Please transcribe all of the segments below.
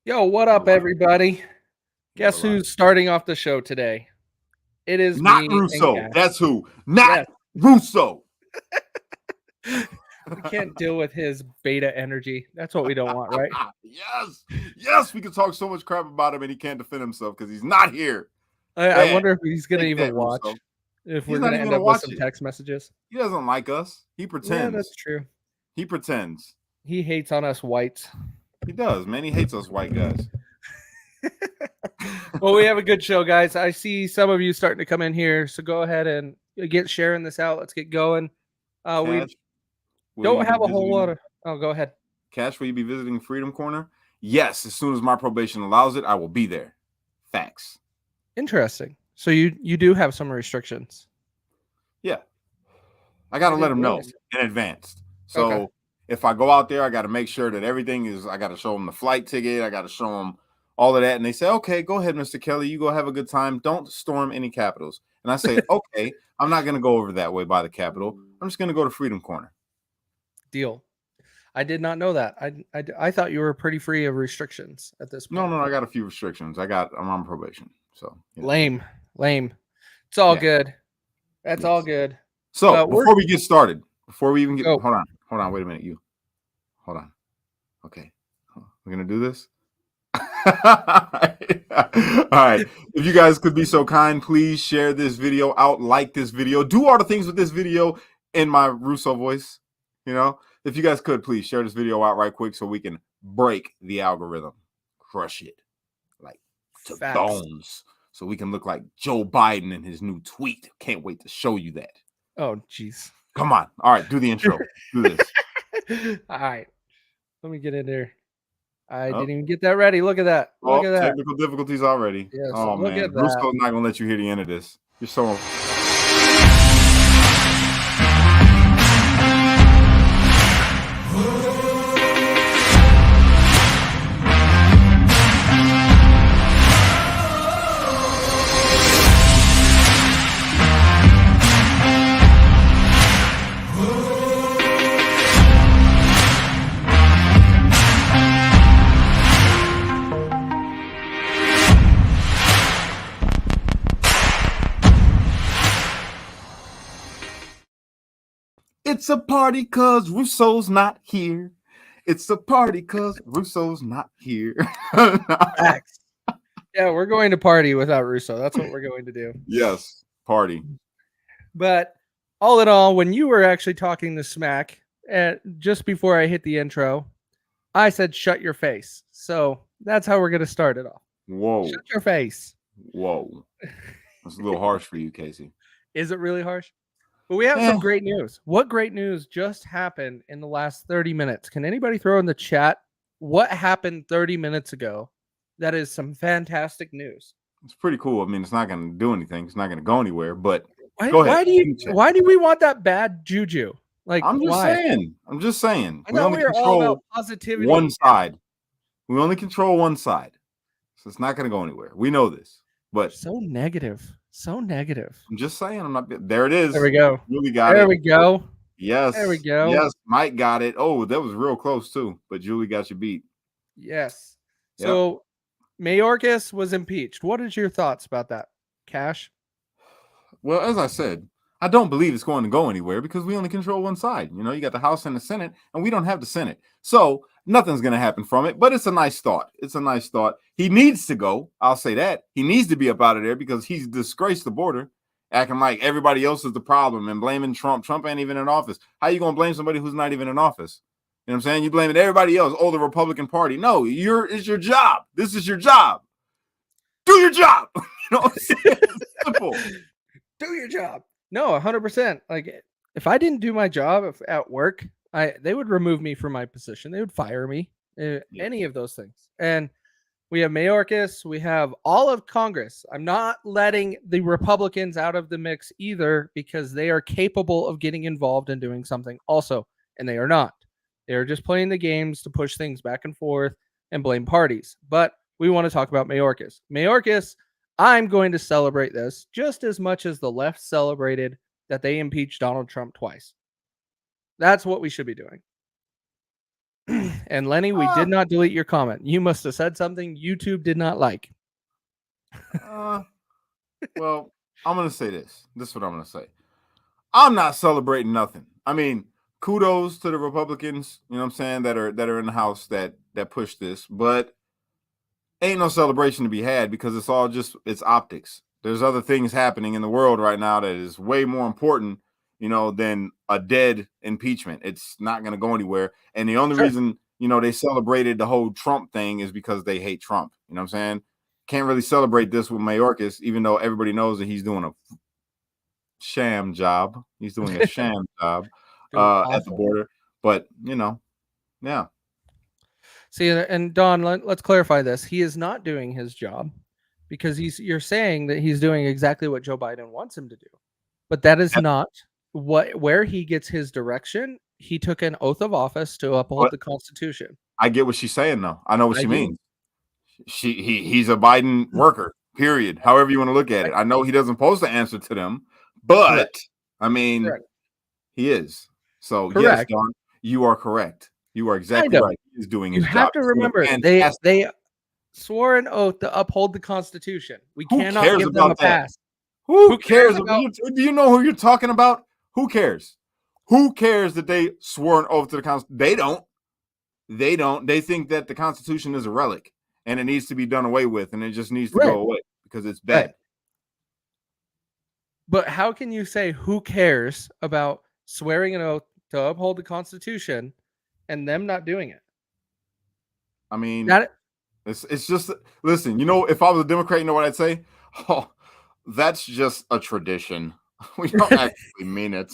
Yo, what up, everybody? Guess What who's starting off the show today? It is Not me and Russo. Cash. That's who. Not Yes, Russo. we can't deal with his beta energy. That's what we don't want, right? Yes. We can talk so much crap about him, and he can't defend himself because he's not here. I wonder if he's gonna Take even that, watch. Russo. If He's we're not gonna even end gonna up with watch some it. text messages. He doesn't like us. He Yeah, pretends. that's true. He pretends. He hates on us whites. He does, man. He hates us white guys. Well, we have a good show, guys. I see some of you starting to come in here, so go ahead and get sharing this out. Let's get going. We Cash, will don't you be have a whole lot visiting? of. Oh, go ahead. Cash, will you be visiting Freedom Corner? Yes, as soon as my probation allows it, I will be there. Facts. Interesting. So you do have some restrictions. Yeah. I got to let them know in advance. So if I go out there, I got to make sure that everything is, I got to show them the flight ticket. I got to show them all of that. And they say, okay, go ahead, Mr. Kelly. You go have a good time. Don't storm any capitals. And I say, okay, I'm not going to go over that way by the Capitol. I'm just going to go to Freedom Corner. Deal. I did not know that. I thought you were pretty free of restrictions at this point. No, I got a few restrictions. I'm on probation. So lame. It's all good. That's all good. So before we get started, before we even get, hold on, wait a minute, hold on. Okay, we're gonna do this. All right. If you guys could be so kind, please share this video out, like this video, do all the things with this video in my Russo voice. If you guys could, please share this video out right quick so we can break the algorithm, crush it like to bones, so we can look like Joe Biden in his new tweet. Can't wait to show you that. Oh, jeez. Come on. All right, do the intro. Do this. All right. Let me get in there. I didn't even get that ready. Look at that. Look at that. Technical difficulties already. Yes, oh, man. Russo's not going to let you hear the end of this. You're so... It's a party cause Russo's not here. It's a party cause Russo's not here. Yeah, we're going to party without Russo. That's what we're going to do. Yes, party. But all in all, when you were actually talking the smack just before I hit the intro, I said, shut your face. So that's how we're going to start it off. Whoa. Shut your face. Whoa. That's a little harsh for you, Kaecey. Is it really harsh? But we have some great news. What great news just happened in the last 30 minutes? Can anybody throw in the chat what happened 30 minutes ago? That is some fantastic news. It's pretty cool. I mean, it's not going to do anything. It's not going to go anywhere, but go ahead. Why do we want that bad juju? Like, I'm just saying. We only control positivity. One side. We only control one side. So it's not going to go anywhere. We know this. But so negative. I'm just saying. I'm not. There it is. There we go. Julie got it. There we go. Yes. There we go. Yes. Mike got it. Oh, that was real close too. But Julie got you beat. Yes. Yep. So Mayorkas was impeached. What is your thoughts about that, Cash? Well, as I said, I don't believe it's going to go anywhere because we only control one side. You got the House and the Senate, and we don't have the Senate. So nothing's going to happen from it, but it's a nice thought. He needs to go. I'll say that. He needs to be up out of there because he's disgraced the border, acting like everybody else is the problem and blaming Trump. Trump ain't even in office. How you going to blame somebody who's not even in office? You know what I'm saying? You blaming everybody else. Oh, the Republican Party. No, it's your job. This is your job. Do your job. It's simple. Do your job. No, 100%. Like, if I didn't do my job at work, they would remove me from my position. They would fire me. Any of those things. And we have Mayorkas. We have all of Congress. I'm not letting the Republicans out of the mix either because they are capable of getting involved and doing something also, and they are not. They are just playing the games to push things back and forth and blame parties. But we want to talk about Mayorkas. Mayorkas, I'm going to celebrate this just as much as the left celebrated that they impeached Donald Trump twice. That's what we should be doing. And Lenny, we did not delete your comment. You must have said something YouTube did not like. Well, I'm gonna say this. This is what I'm gonna say. I'm not celebrating nothing. I mean, kudos to the Republicans, you know what I'm saying, that are in the House that push this, but ain't no celebration to be had because it's optics. There's other things happening in the world right now that is way more important, than a dead impeachment. It's not going to go anywhere. And the only reason, they celebrated the whole Trump thing is because they hate Trump. You know what I'm saying? Can't really celebrate this with Mayorkas, even though everybody knows that he's doing a sham job. He's doing a sham job at the border. But, yeah. See, and Don, let's clarify this. He is not doing his job because you're saying that he's doing exactly what Joe Biden wants him to do. But that is not where he gets his direction. He took an oath of office to uphold the Constitution. I get what she's saying, though. I know what she means. He's a Biden worker, period. However you want to look at it. I know he doesn't supposed to answer to them, but I mean, he is. So yes, Don, you are correct. You are exactly right. He's doing his job. You have to remember, they swore an oath to uphold the Constitution. We cannot give them a pass. Who cares about? Do you know who you're talking about? Who cares? Who cares that they swore an oath to the Constitution? They don't. They don't. They think that the Constitution is a relic and it needs to be done away with, and it just needs to go away because it's bad. But how can you say who cares about swearing an oath to uphold the Constitution and them not doing it? I mean, it's just, listen, if I was a Democrat, you know what I'd say? Oh, that's just a tradition. We don't actually mean it.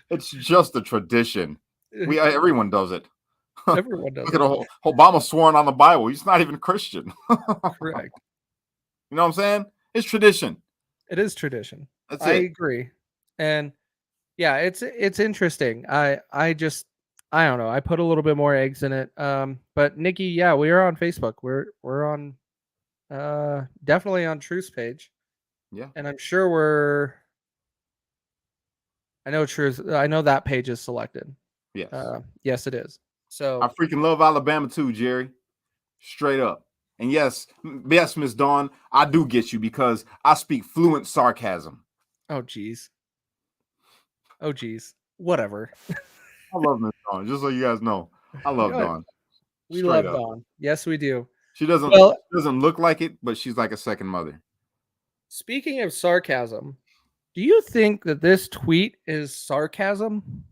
It's just a tradition. Everyone does it. Everyone does. Look at Obama sworn on the Bible. He's not even Christian. Correct. You know what I'm saying? It's tradition. It is tradition. That's I agree. And yeah, it's interesting. I don't know. I put a little bit more eggs in it. But Nikki, yeah, we are on Facebook. We're on definitely on Truth's page. Yeah. And I'm sure I know that page is selected. Yes. Yes, it is. So I freaking love Alabama too, Jerry. Straight up. And yes, Miss Dawn, I do get you because I speak fluent sarcasm. Oh geez. Whatever. I love Miss Dawn, just so you guys know. I love Dawn. We love Dawn. Yes, we do. She doesn't look like it, but she's like a second mother. Speaking of sarcasm, do you think that this tweet is sarcasm?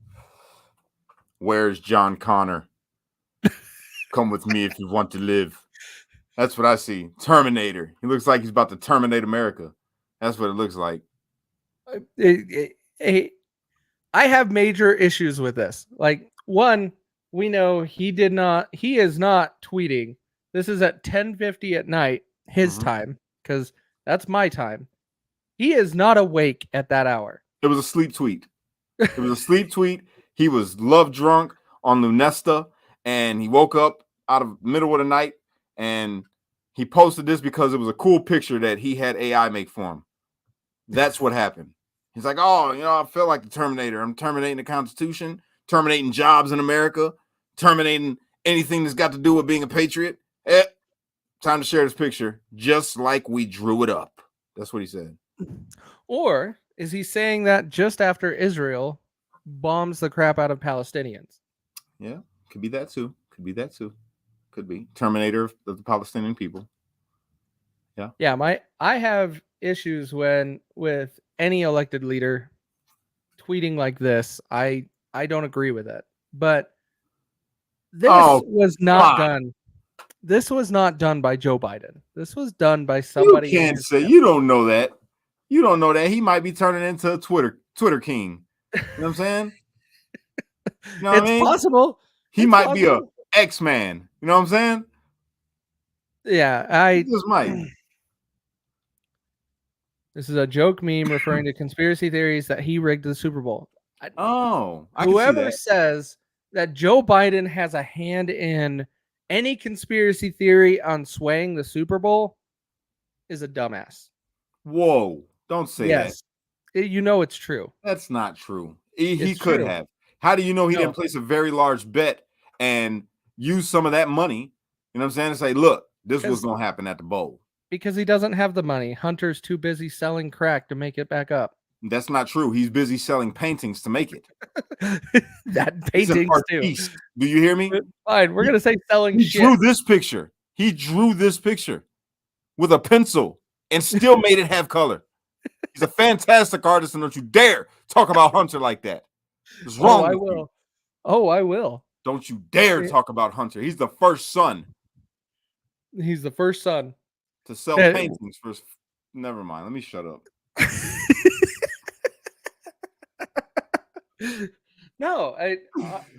Where's John Connor? Come with me if you want to live. That's what I see. Terminator. He looks like he's about to terminate America. That's what it looks like. I have major issues with this. Like, one, we know he is not tweeting. This is at 10:50 at night, his time, because that's my time. He is not awake at that hour. It was a sleep tweet. It was a sleep tweet. He was love drunk on Lunesta, and he woke up out of the middle of the night, and he posted this because it was a cool picture that he had AI make for him. That's what happened. He's like, oh, I feel like the Terminator. I'm terminating the Constitution, terminating jobs in America, terminating anything that's got to do with being a patriot. Time to share this picture, just like we drew it up. That's what he said. Or is he saying that just after Israel bombs the crap out of Palestinians? Yeah, could be that too. Could be Terminator of the Palestinian people. Yeah. I have issues with any elected leader tweeting like this. I don't agree with it. But this was not done. This was not done by Joe Biden. This was done by somebody. You can't say you don't know that. You don't know that he might be turning into a Twitter king. You know what I'm saying? You know it's possible. He might be a X-Man. You know what I'm saying? Yeah, he just might. This is a joke meme referring to conspiracy theories that he rigged the Super Bowl. Whoever says that Joe Biden has a hand in any conspiracy theory on swaying the Super Bowl is a dumbass. Whoa, don't say that. You know it's true. That's not true. He could have. How do you know he didn't place a very large bet and use some of that money, you know what I'm saying, and say, look, this was going to happen at the bowl. Because he doesn't have the money. Hunter's too busy selling crack to make it back up. That's not true. He's busy selling paintings to make it. That paintings too. Do you hear me? Fine. We're going to say selling shit. He drew this picture. He drew this picture with a pencil and still made it have color. He's a fantastic artist, and don't you dare talk about Hunter like that. What's wrong with you? Oh, I will. Don't you dare talk about Hunter. He's the first son. He's the first son to sell paintings for. Never mind. Let me shut up. No,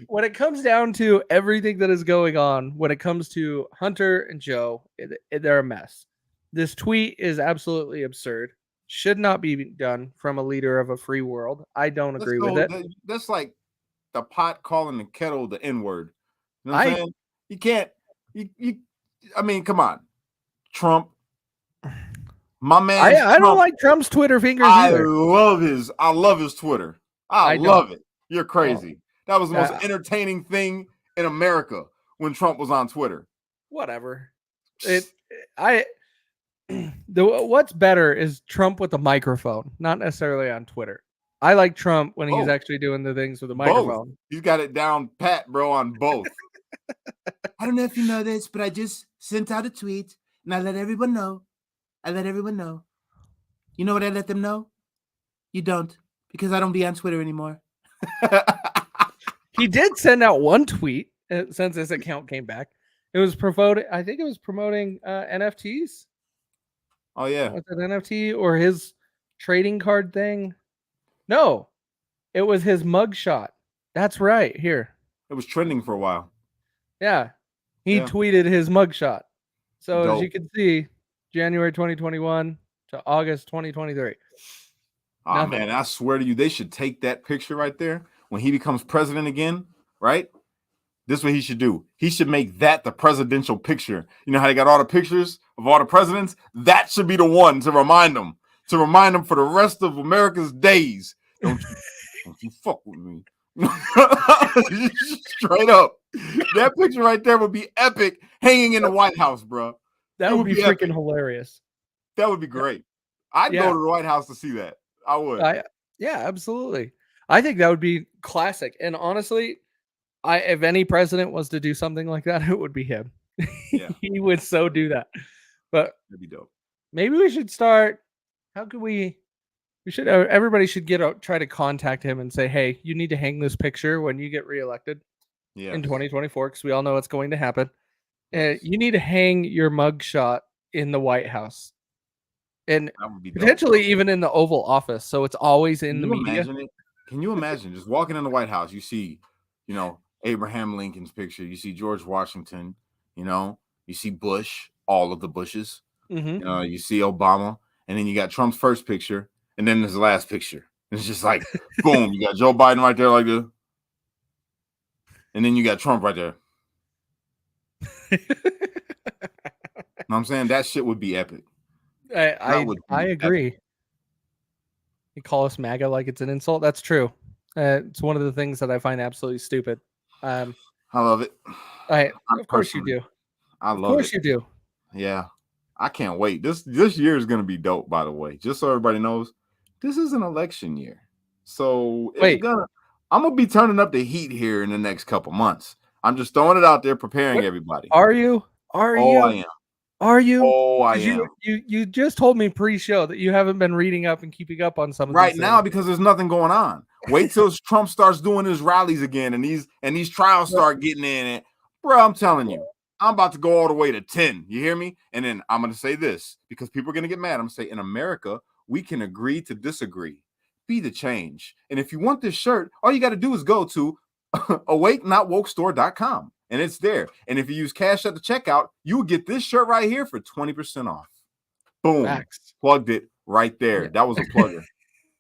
when it comes down to everything that is going on, when it comes to Hunter and Joe, they're a mess. This tweet is absolutely absurd. Should not be done from a leader of a free world. I don't agree with it. That's like the pot calling the kettle the N-word. You know what I'm saying? You can't. I mean, come on, Trump. My man. I don't like Trump's Twitter fingers either. I love his Twitter. I love it. You're crazy. That was the most entertaining thing in America when Trump was on Twitter. Whatever. What's better is Trump with a microphone, not necessarily on Twitter. I like Trump when he's actually doing the things with a microphone. He's got it down pat, bro, on both. I don't know if you know this, but I just sent out a tweet and I let everyone know. You know what I let them know? You don't, because I don't be on Twitter anymore. He did send out one tweet since his account came back. It was promoting, I think it was promoting NFTs. Oh, yeah. Was it NFT or his trading card thing? No, it was his mugshot. That's right. Here. It was trending for a while. Yeah. He tweeted his mugshot. So Dope. As you can see, January 2021 to August 2023. Oh, nothing. Man, I swear to you, they should take that picture right there when he becomes president again, right? This is what he should do. He should make that the presidential picture. You know how they got all the pictures of all the presidents? That should be the one to remind them for the rest of America's days. Don't you fuck with me. Straight up. That picture right there would be epic hanging in the White House, bro. That would be freaking hilarious. That would be great. I'd go to the White House to see that. I would. Yeah, absolutely. I think that would be classic. And honestly, if any president was to do something like that, it would be him. Yeah. He would so do that. But that'd be dope. Maybe we should start. How could we should everybody should try to contact him and say, hey, you need to hang this picture when you get reelected in 2024, because we all know it's going to happen. You need to hang your mugshot in the White House. And potentially even in the Oval Office, so it's always in the media. Can you imagine just walking in the White House? You see, Abraham Lincoln's picture. You see George Washington. You see Bush, all of the Bushes. Mm-hmm. You see Obama, and then you got Trump's first picture, and then there's the last picture. It's just like, boom, you got Joe Biden right there like this, and then you got Trump right there. You know what I'm saying? That shit would be epic. I agree. Epic. You call us MAGA like it's an insult. That's true. It's one of the things that I find absolutely stupid. I love it. Of course you do. I love it. Of course you do. Yeah. I can't wait. This year is going to be dope, by the way. Just so everybody knows, this is an election year. So I'm going to be turning up the heat here in the next couple months. I'm just throwing it out there, preparing everybody. Are you? I am. Are you? Oh, I am. You just told me pre-show that you haven't been reading up and keeping up on some of right now because there's nothing going on. Wait till Trump starts doing his rallies again and these trials start getting in it. Bro, I'm telling you, I'm about to go all the way to 10. You hear me? And then I'm going to say this because people are going to get mad. I'm going to say in America, we can agree to disagree. Be the change. And if you want this shirt, all you got to do is go to awakenotwokestore.com. And it's there. And if you use cash at the checkout, you will get this shirt right here for 20% off. Boom. Max. Plugged it right there. Yeah. That was a plugger.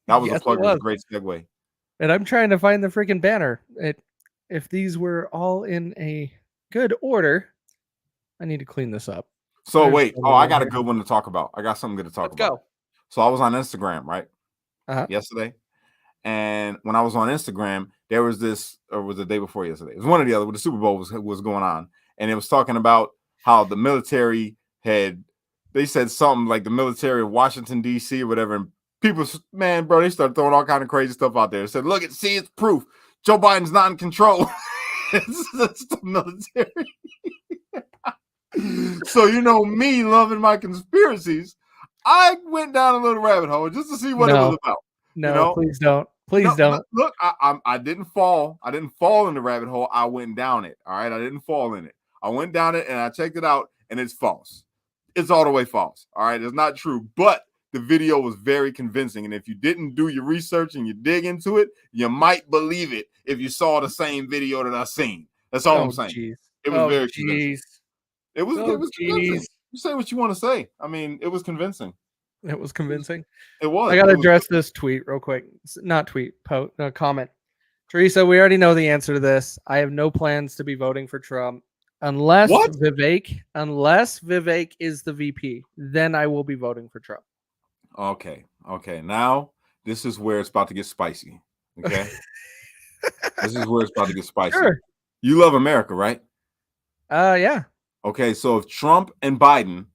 That was a plugger. It was a great segue. And I'm trying to find the freaking banner. If these were all in a good order, I need to clean this up. So wait. Oh, I got a good one to talk about. I got something good to talk about. Let's go. So I was on Instagram, right? Yesterday. And when I was on Instagram, there was this, or was the day before yesterday? It was one or the other. Where the Super Bowl was going on, and it was talking about how the military had. They said something like the military of Washington D.C. or whatever, and people, man, bro, they started throwing all kind of crazy stuff out there. They said, "Look, it's proof. Joe Biden's not in control." It's the military. So me loving my conspiracies, I went down a little rabbit hole just to see what it was about. No, please don't. Please don't. Look, I didn't fall. I didn't fall in the rabbit hole. I went down it. All right, I didn't fall in it. I went down it and I checked it out, and it's false. It's all the way false. All right, it's not true. But the video was very convincing, and if you didn't do your research and you dig into it, you might believe it if you saw the same video that I seen. That's all I'm saying. Geez. It was very convincing. It was convincing. You say what you want to say. I mean, it was convincing. It was convincing. It was. I got to address this tweet real quick. Not tweet, comment. Teresa, we already know the answer to this. I have no plans to be voting for Trump unless Vivek is the VP. Then I will be voting for Trump. Okay. Now this is where it's about to get spicy. Okay. This is where it's about to get spicy. Sure. You love America, right? Yeah. Okay, so if Trump and Biden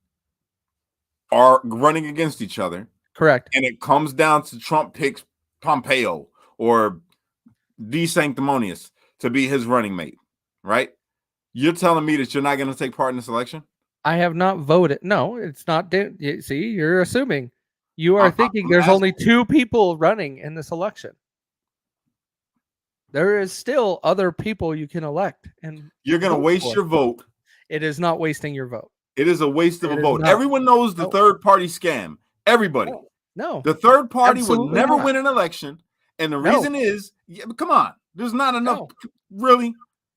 are running against each other, correct, and it comes down to Trump picks Pompeo or DeSanctimonious to be his running mate, right? You're telling me that you're not going to take part in this election? I have not voted. No, it's not. See, you're assuming. You are thinking there's only two people running in this election. There is still other people you can elect, and you're going to waste your vote. It is not wasting your vote. It is a waste of a vote. Everyone knows the third party scam. Everybody. No. The third party would never win an election. And the reason is, come on, there's not enough. Really?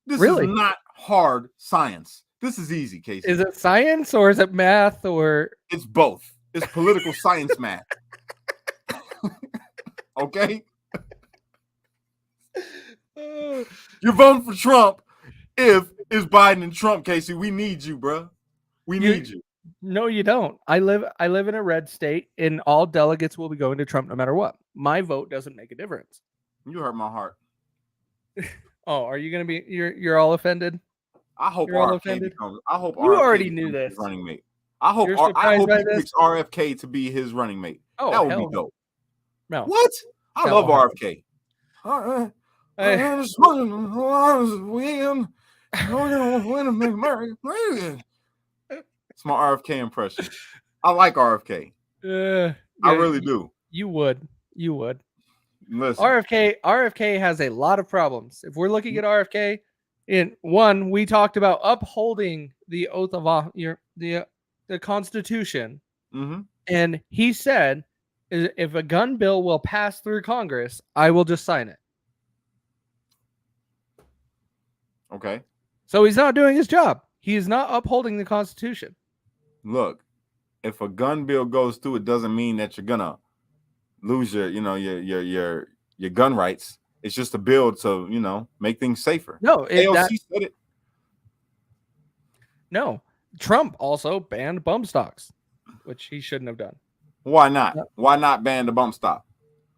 This is not hard science. This is easy, Kaecey. Is it science or is it math or? It's both. It's political science math. Okay? You're voting for Trump if it's Biden and Trump, Kaecey. We need you, bro. We need you. No, you don't. I live in a red state, and all delegates will be going to Trump no matter what. My vote doesn't make a difference. You hurt my heart. Oh, are you gonna be? You're all offended. I hope RFK becomes. I hope you already knew this running mate. I hope he picks RFK to be his running mate. Oh, that would be dope. No, what? I love RFK. It's my RFK impression. I like RFK. I really do. You would. Listen. RFK has a lot of problems. If we're looking at RFK, in one, we talked about upholding the oath of the Constitution, and he said, if a gun bill will pass through Congress, I will just sign it. Okay. So he's not doing his job. He is not upholding the Constitution. Look, if a gun bill goes through, it doesn't mean that you're gonna lose your gun rights. It's just a bill to make things safer. No, AOC said it. No, Trump also banned bump stocks, which he shouldn't have done. Why not? Why not ban the bump stock?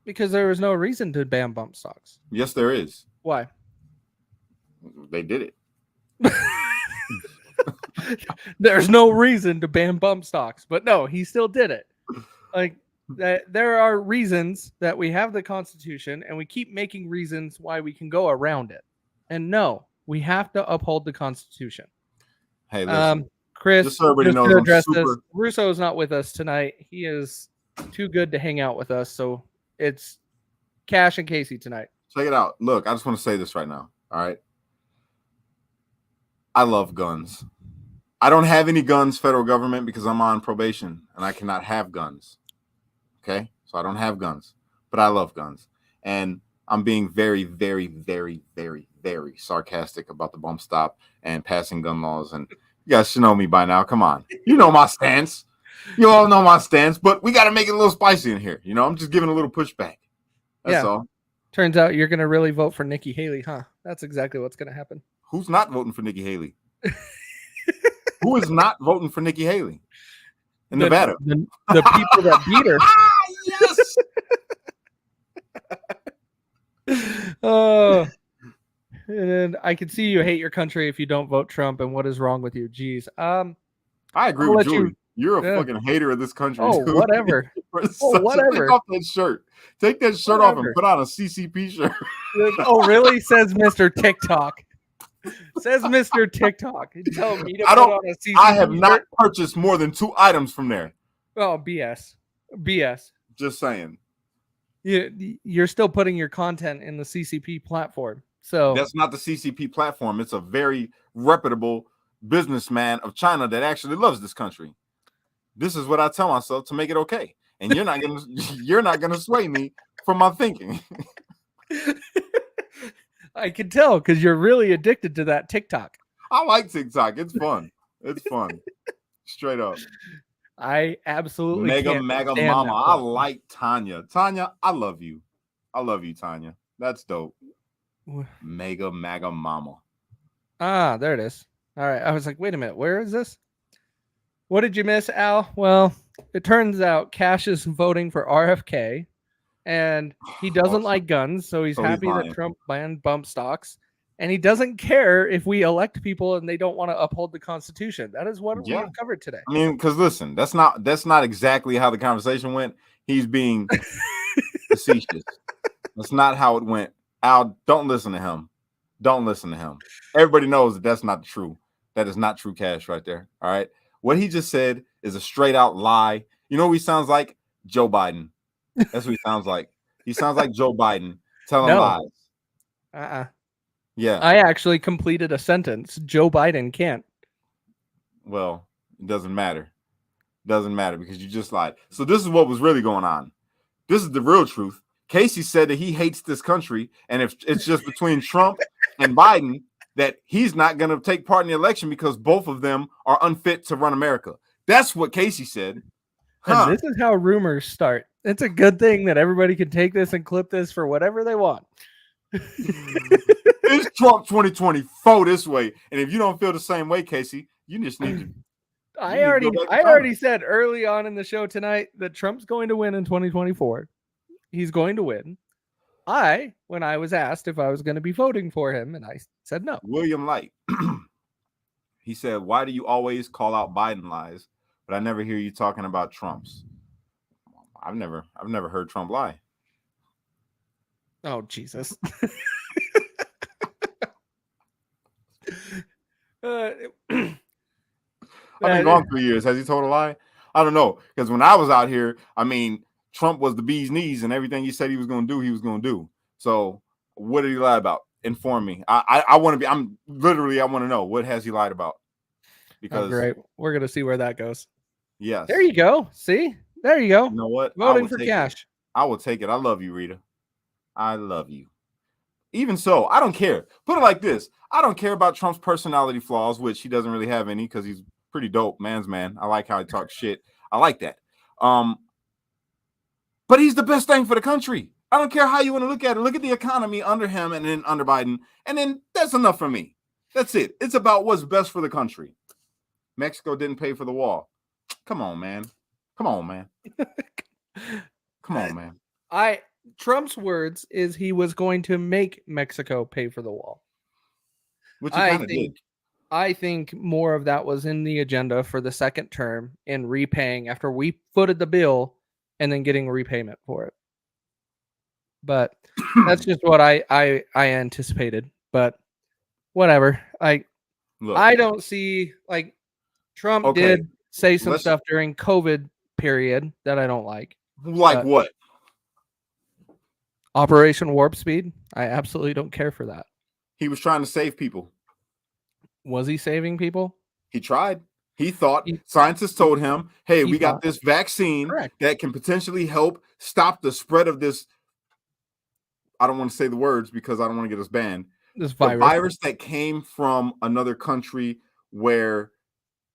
Because there was no reason to ban bump stocks. Yes, there is. Why? They did it. There's no reason to ban bump stocks, but no, he still did it. Like that, there are reasons that we have the Constitution, and we keep making reasons why we can go around it. And no, we have to uphold the Constitution. Hey, listen, Chris, just so everybody knows, address this. Russo is not with us tonight. He is too good to hang out with us, so it's Kash and Kaecey tonight. Check it out. Look, I just want to say this right now. All right. I love guns. I don't have any guns, federal government, because I'm on probation and I cannot have guns. Okay? So I don't have guns, but I love guns. And I'm being very, very, very, very, very sarcastic about the bump stop and passing gun laws. And you guys should know me by now. Come on. You know my stance. You all know my stance, but we got to make it a little spicy in here. I'm just giving a little pushback. That's all. Turns out you're going to really vote for Nikki Haley, huh? That's exactly what's going to happen. Who's not voting for Nikki Haley? Who is not voting for Nikki Haley in Nevada? The people that beat her. Yes. Oh, and I can see you hate your country if you don't vote Trump. And what is wrong with you? Jeez. I agree I'll with let you. Julie. You're a Yeah. fucking hater of this country, Oh, dude. whatever. Oh, So take whatever. off that shirt. Take that shirt off and Whatever. put on a CCP shirt. Oh, really? Says Mr. TikTok. Says Mr. TikTok. You tell me to I put don't. on a I have CCP not shirt. purchased more than 2 items from there. Oh, BS. BS. Just saying. You're still putting your content in the CCP platform. So That's not the CCP platform. It's a very reputable businessman of China that actually loves this country. This is what I tell myself to make it okay. And you're not gonna sway me from my thinking. I can tell because you're really addicted to that TikTok. I like TikTok. It's fun. It's fun. Straight up. I absolutely Mega can't Mega stand Mama. that I platform. like Tanya. Tanya, I love you. I love you, Tanya. That's dope. Mega Mega Mama. Ah, there it is. All right. I was like, wait a minute. Where is this? What did you miss, Al? Well, it turns out Cash is voting for RFK and he doesn't like guns. So he's happy that lying. Trump banned bump stocks. And he doesn't care if we elect people and they don't want to uphold the Constitution. That is what we Yeah. have covered today. I mean, because listen, that's not exactly how the conversation went. He's being facetious. That's not how it went. Al, don't listen to him. Don't listen to him. Everybody knows that that's not true. That is not true, Cash, right there. All right. What he just said is a straight out lie. You know what he sounds like? Joe Biden. That's what he sounds like. He sounds like Joe Biden telling lies. Yeah. I actually completed a sentence. Joe Biden can't. Well, it doesn't matter. Doesn't matter because you just lied. So this is what was really going on. This is the real truth. Kaecey said that he hates this country, and if it's just between Trump and Biden, that he's not going to take part in the election because both of them are unfit to run America. That's what Kaecey said. And this is how rumors start. It's a good thing that everybody can take this and clip this for whatever they want. It's Trump 2024 this way. And if you don't feel the same way, Kaecey, you just need to. I already said early on in the show tonight that Trump's going to win in 2024. He's going to win. When I was asked if I was going to be voting for him, and I said no. William Light. He said, "Why do you always call out Biden lies, but I never hear you talking about Trump's?" I've never heard Trump lie. Oh, Jesus. I've been gone 3 years. Has he told a lie? I don't know. Because when I was out here, I mean, Trump was the bee's knees, and everything he said he was going to do, he was going to do. So what did he lie about? Inform me. I want to be. I want to know, what has he lied about? Because great. We're going to see where that goes. Yes. There you go. See? There you go. You know what? Voting for Cash. I will take it. I love you, Rita. I love you. Even so, I don't care. Put it like this. I don't care about Trump's personality flaws, which he doesn't really have any because he's pretty dope. Man's man. I like how he talks shit. I like that. But he's the best thing for the country. I don't care how you want to look at it. Look at the economy under him and then under Biden. And then that's enough for me. That's it. It's about what's best for the country. Mexico didn't pay for the wall. Come on, man. Come on, man. Come on, man. Trump's words is he was going to make Mexico pay for the wall. Which he kind of did. I think more of that was in the agenda for the second term in repaying after we footed the bill and then getting repayment for it. But that's just what I anticipated. But whatever. I don't see, like, Trump did say some stuff during COVID period that I don't like. Like what? Operation Warp Speed. I absolutely don't care for that. He was trying to save people. Was he saving people? He tried. He thought scientists told him, hey, we got this vaccine that can potentially help stop the spread of this. I don't want to say the words because I don't want to get us banned. This virus that came from another country where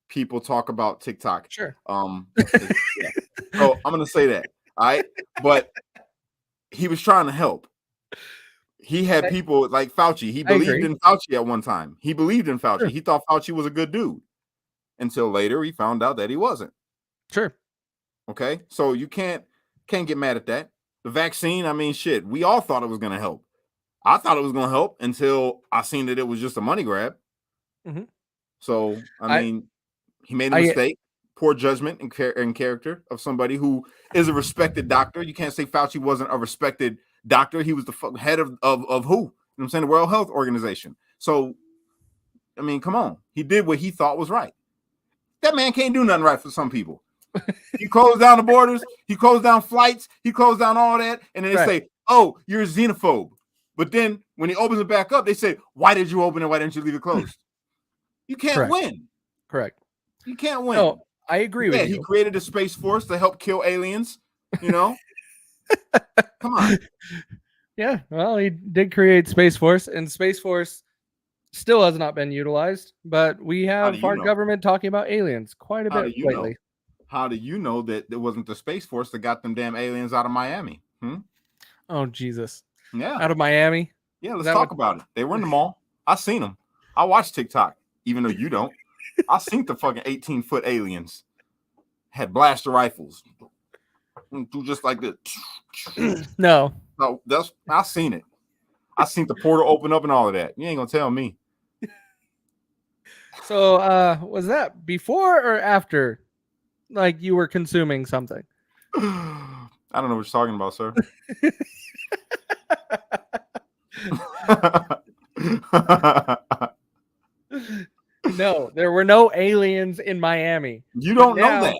people talk about TikTok. Sure. Yeah. So I'm going to say that. All right. But he was trying to help. He had people like Fauci. He believed in Fauci at one time. He believed in Fauci. Sure. He thought Fauci was a good dude until later he found out that he wasn't. Sure. Okay. So you can't get mad at that. The vaccine, I mean, shit, we all thought it was going to help. I thought it was going to help until I seen that it was just a money grab. Mhm. So, I mean, he made a I- mistake, poor judgment and character of somebody who is a respected doctor. You can't say Fauci wasn't a respected doctor. He was the head of who? You know what I'm saying? The World Health Organization. So, I mean, come on. He did what he thought was right. That man can't do nothing right for some people. He closed down the borders. He closed down flights. He closed down all that. And then they say, oh, you're a xenophobe. But then when he opens it back up, they say, why did you open it? Why didn't you leave it closed? You can't win. Correct. You can't win. No, I agree with you. He created a space force to help kill aliens, you know? Come on. Yeah, well, he did create Space Force, and Space Force still has not been utilized, but we have our government talking about aliens quite a bit lately. How do you know that it wasn't the Space Force that got them damn aliens out of Miami? Oh, Jesus. Yeah. Out of Miami? Yeah, let's talk about it. They were in the mall. I seen them. I watched TikTok, even though you don't. I seen the fucking 18-foot aliens. Had blaster rifles. Do just like this. No. No, I seen it. I seen the portal open up and all of that. You ain't gonna tell me. So was that before or after like you were consuming something? I don't know what you're talking about, sir. No, there were no aliens in Miami. You don't know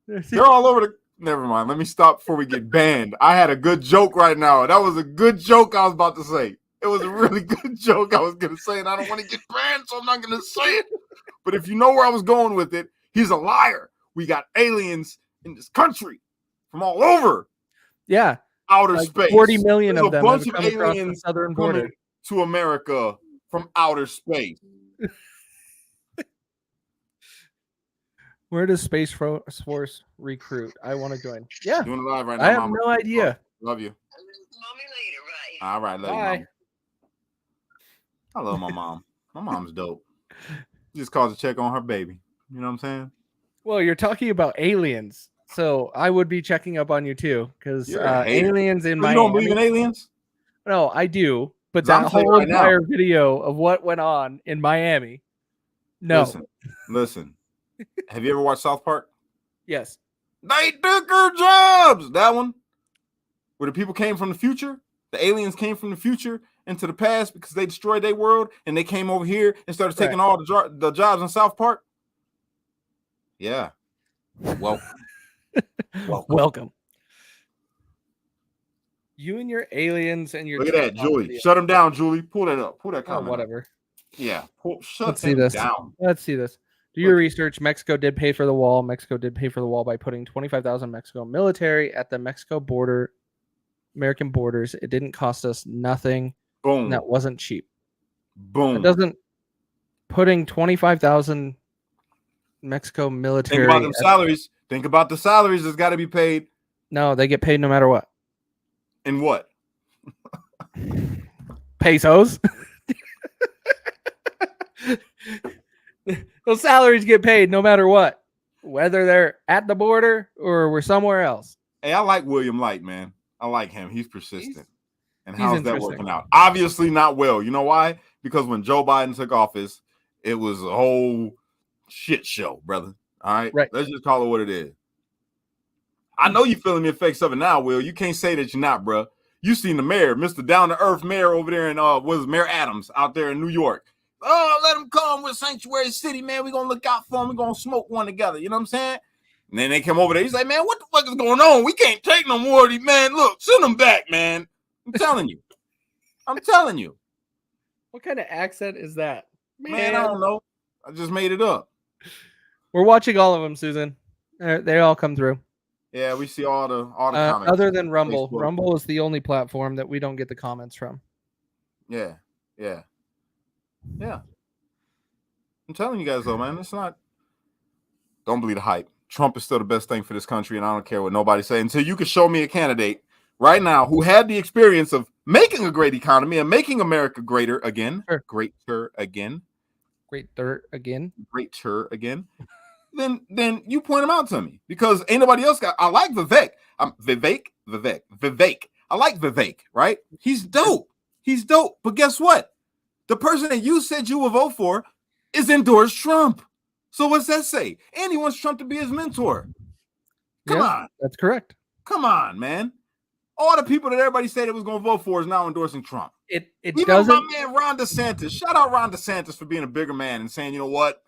that. They're all over the. Never mind. Let me stop before we get banned. I had a good joke right now. That was a good joke I was about to say. It was a really good joke I was going to say, and I don't want to get banned, so I'm not going to say it. But if you know where I was going with it, he's a liar. We got aliens in this country from all over. Yeah. Outer space. 40 million There's of them a bunch have of come across the aliens southern border coming to America from outer space. Where does Space Force recruit? I want to join. Yeah. Doing it live right now. I have no idea. Love you. All right. Love Bye. you, Mom. I love my mom. My mom's dope. Just calls to check on her baby. You know what I'm saying? Well, you're talking about aliens. So I would be checking up on you too. Because aliens in Miami. You don't believe in aliens? No, I do. But that whole entire video of what went on in Miami. No. Listen. Have you ever watched South Park? Yes. They took our jobs. That one. Where the people came from the future. The aliens came from the future into the past because they destroyed their world and they came over here and started taking all the jobs in South Park. Yeah. Welcome. Welcome. You and your aliens and your. Look at that, Julie. Video. Shut him down, Julie. Pull that up. Pull that comment. Oh, whatever. Up. Yeah. Let's see this. Down. Let's see this. Do your research. Mexico did pay for the wall. Mexico did pay for the wall by putting 25,000 Mexico military at the Mexico border, American borders. It didn't cost us nothing. Boom. And that wasn't cheap. Boom. It doesn't. Putting 25,000 Mexico military. Think about them salaries. Think about the salaries that's got to be paid. No, they get paid no matter what. In what? Pesos. Those salaries get paid no matter what, whether they're at the border or we're somewhere else. Hey, I like William Light, man. I like him. He's persistent. And how's that working out? Obviously not well. You know why? Because when Joe Biden took office, it was a whole shit show, brother. All right? Let's just call it what it is. I know you're feeling the effects of it now, Will. You can't say that you're not, bro. You seen the mayor, Mr. Down-to-Earth mayor over there in, Mayor Adams out there in New York. Oh, let him come with Sanctuary City, man. We're going to look out for him. We're going to smoke one together. You know what I'm saying? And then they come over there. He's like, man, what the fuck is going on? We can't take no more of these, man. Look, send them back, man. I'm telling you. I'm telling you. What kind of accent is that? Man, I don't know. I just made it up. We're watching all of them, Susan. They all come through. Yeah, we see all the comments. Other than Rumble. Facebook. Rumble is the only platform that we don't get the comments from. Yeah. I'm telling you guys though, man, it's not. Don't believe the hype. Trump is still the best thing for this country, and I don't care what nobody says. Until you can show me a candidate right now who had the experience of making a great economy and making America greater again. Sure. Greater again. Then you point them out to me because ain't nobody else got. I like Vivek. Vivek. I like Vivek, right? He's dope. He's dope. But guess what? The person that you said you would vote for is endorsed Trump. So what's that say? And he wants Trump to be his mentor. Come on. That's correct. Come on, man. All the people that everybody said it was going to vote for is now endorsing Trump. It Even doesn't. my man Ron DeSantis. Shout out Ron DeSantis for being a bigger man and saying, you know what?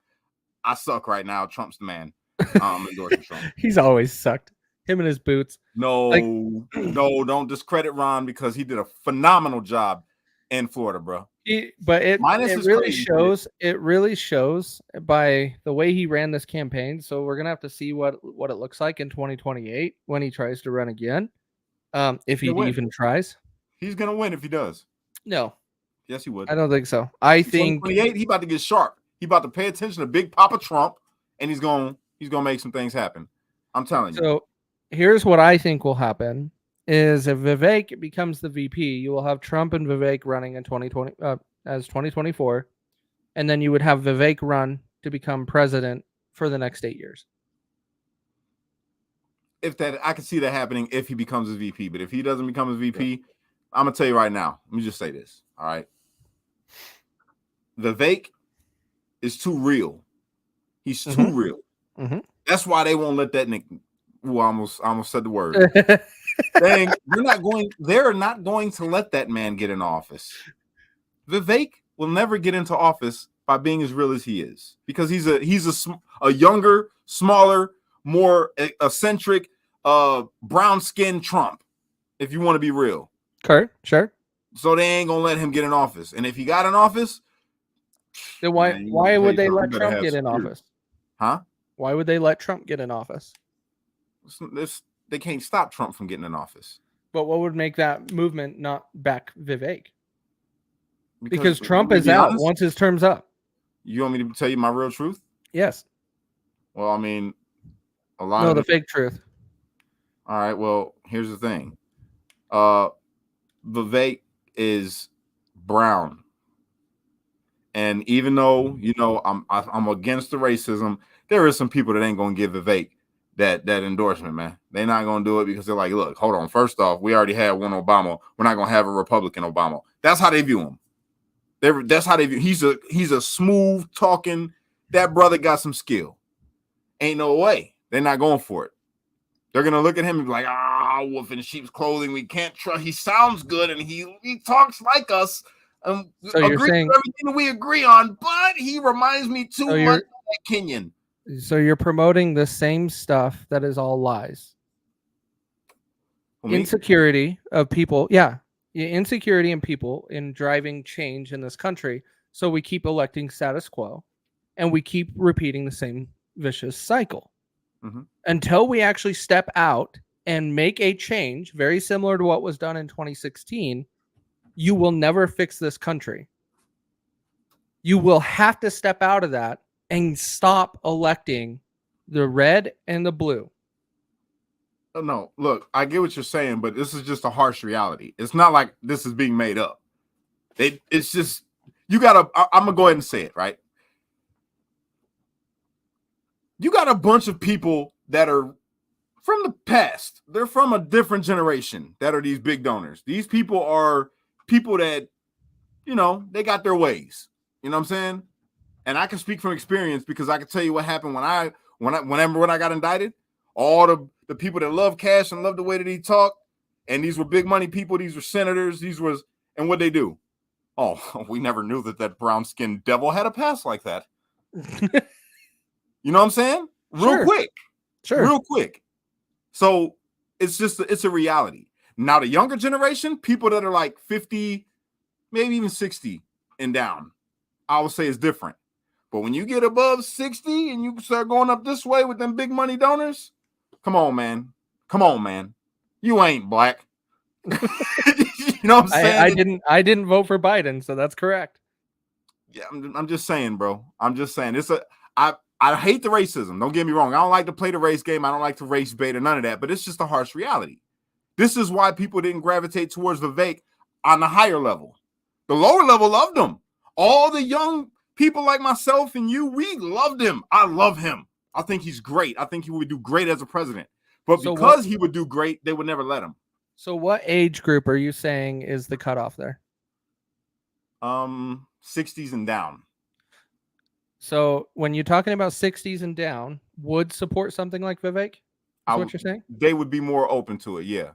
I suck right now. Trump's the man. Endorsing Trump. He's always sucked. Him and his boots. No, don't discredit Ron because he did a phenomenal job in Florida, bro. But it really shows. It really shows by the way he ran this campaign. So we're gonna have to see what it looks like in 2028 when he tries to run again. If he even tries, he's gonna win if he does. No, yes, he would. I don't think so. I think 2028. He about to get sharp. He about to pay attention to Big Papa Trump, and he's gonna make some things happen. I'm telling you. So here's what I think will happen. Is if Vivek becomes the VP, you will have Trump and Vivek running in 2020 as 2024, and then you would have Vivek run to become president for the next 8 years. I can see that happening if he becomes a VP, but if he doesn't become a VP, I'm gonna tell you right now. Let me just say this. All right, Vivek is too real. He's too real. Mm-hmm. That's why they won't let that nigga. Ooh, I almost said the word. They're not going to let that man get in office. Vivek will never get into office by being as real as he is because he's a younger, smaller, more eccentric, brown-skinned Trump. If you want to be real, okay, sure. So they ain't gonna let him get in office, and if he got in office, then why would they let Trump get in office? Huh? Why would they let Trump get in office? They can't stop Trump from getting in office. But what would make that movement not back Vivek? Because Trump is out once his term's up. You want me to tell you my real truth? Yes. Well, I mean, the fake truth. All right. Well, here's the thing. Vivek is brown, and even though I'm against the racism, there is some people that ain't gonna give Vivek that endorsement, man. They're not gonna do it because they're like, look, hold on. First off, we already had one Obama. We're not gonna have a Republican Obama. That's how they view him. That's how they view. He's a smooth talking. That brother got some skill. Ain't no way. They're not going for it. They're gonna look at him and be like, wolf in sheep's clothing. We can't trust. He sounds good and he talks like us. So you're saying everything we agree on, but he reminds me too much of that Kenyan. So you're promoting the same stuff that is all lies. Insecurity of people, insecurity in people in driving change in this country. So we keep electing status quo, and we keep repeating the same vicious cycle until we actually step out and make a change very similar to what was done in 2016. You will never fix this country. You will have to step out of that and stop electing the red and the blue. No, look, I get what you're saying, but this is just a harsh reality. It's not like this is being made up. It's just, I'm going to go ahead and say it, right? You got a bunch of people that are from the past. They're from a different generation that are these big donors. These people are people that, they got their ways. You know what I'm saying? And I can speak from experience because I can tell you what happened when I got indicted. All the people that love Kash and love the way that he talked, and these were big money people. These were senators. And what they do? Oh, we never knew that brown skinned devil had a past like that. You know what I'm saying? Real quick. So it's a reality. Now the younger generation, people that are like 50, maybe even 60 and down, I would say is different. But when you get above 60 and you start going up this way with them big money donors, come on, man. You ain't black. You know what I'm saying? I didn't vote for Biden, so that's correct. Yeah, I'm just saying, bro. I'm just saying. I hate the racism. Don't get me wrong. I don't like to play the race game. I don't like to race bait or none of that. But it's just a harsh reality. This is why people didn't gravitate towards Vivek on the higher level. The lower level loved him. All the young people like myself and you, we loved him. I love him. I think he's great. I think he would do great as a president. But because he would do great, they would never let him. So what age group are you saying is the cutoff there? 60s and down. So when you're talking about 60s and down, would support something like Vivek? Is what you're saying? They would be more open to it, yeah.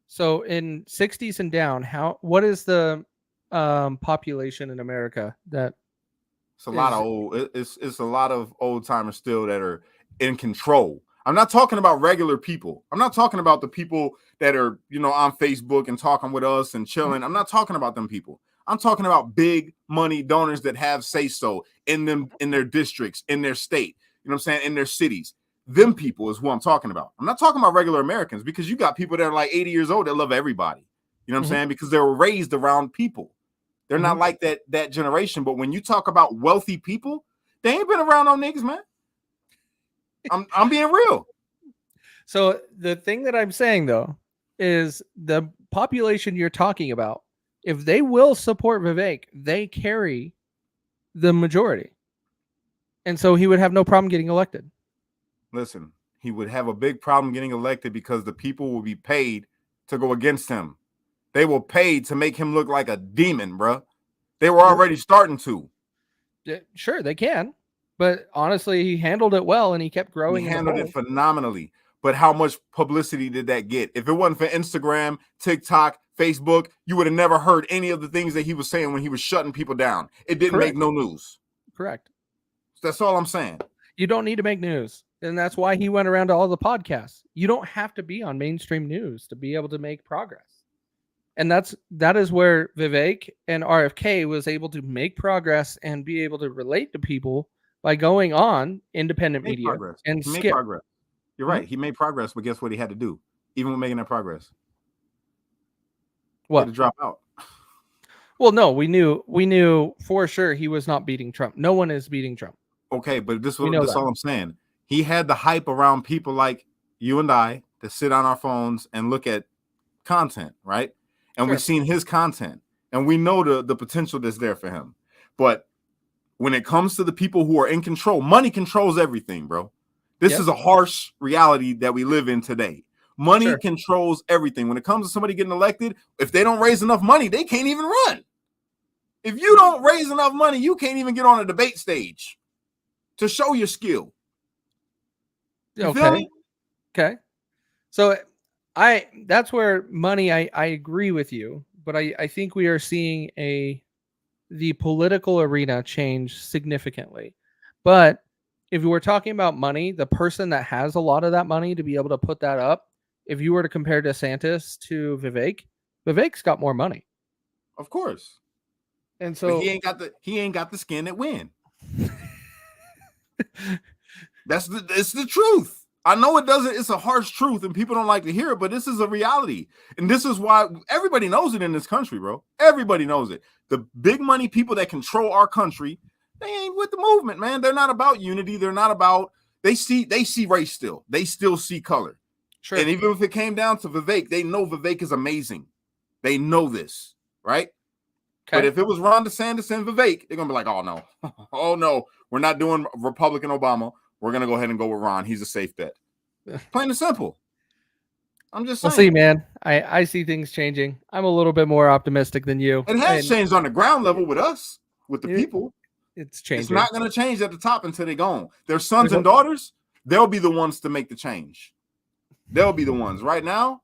So in 60s and down, what is the population in America that it's a lot of old it's a lot of old timers still that are in control. I'm not talking about regular people. I'm not talking about the people that are, on Facebook and talking with us and chilling. I'm not talking about them people. I'm talking about big money donors that have say so in their districts, in their state, you know what I'm saying, in their cities. Them people is who I'm talking about. I'm not talking about regular Americans, because you got people that are like 80 years old that love everybody. You know what I'm saying? Because they were raised around people. They're not like that generation. But when you talk about wealthy people, they ain't been around no niggas, man. I'm being real. So the thing that I'm saying, though, is the population you're talking about, if they will support Vivek, they carry the majority. And so he would have no problem getting elected. Listen, he would have a big problem getting elected because the people will be paid to go against him. They will pay to make him look like a demon, bro. They were already starting to. Yeah, sure, they can. But honestly, he handled it well, and he kept growing. He handled it phenomenally. But how much publicity did that get? If it wasn't for Instagram, TikTok, Facebook, you would have never heard any of the things that he was saying when he was shutting people down. It didn't make no news. Correct. That's all I'm saying. You don't need to make news. And that's why he went around to all the podcasts. You don't have to be on mainstream news to be able to make progress. And that is where Vivek and RFK was able to make progress and be able to relate to people by going on independent media and made progress. You're right. He made progress, but guess what he had to do? Even with making that progress, what? He had to drop out. Well, no, we knew for sure he was not beating Trump. No one is beating Trump. Okay, but this is all I'm saying. He had the hype around people like you and I to sit on our phones and look at content, right? And we've seen his content, and we know the potential that's there for him. But when it comes to the people who are in control, money controls everything, bro. This is a harsh reality that we live in today. Money controls everything. When it comes to somebody getting elected, if they don't raise enough money, they can't even run. If you don't raise enough money, you can't even get on a debate stage to show your skill. You feel me? Okay. So that's where money, I agree with you, but I think we are seeing the political arena change significantly. But if we're talking about money, the person that has a lot of that money to be able to put that up, if you were to compare DeSantis to Vivek's got more money. Of course. And so but he ain't got the skin that win. It's the truth. I know it's a harsh truth and people don't like to hear it, but this is a reality. And this is why everybody knows it in this country, bro. Everybody knows it. The big money people that control our country, they ain't with the movement, man. They're not about unity. They're not about, they see race still. They still see color. Sure. And even if it came down to Vivek, they know Vivek is amazing. They know this, right? Okay. But if it was Ron DeSantis and Vivek, they're going to be like, oh, no. Oh, no. We're not doing Republican Obama. We're going to go ahead and go with Ron. He's a safe bet. Plain and simple. I'm just saying. We'll see, man. I see things changing. I'm a little bit more optimistic than you. It has changed on the ground level with us, with the people. It's changing. It's not going to change at the top until they're gone. Their sons and daughters, they'll be the ones to make the change. They'll be the ones. Right now,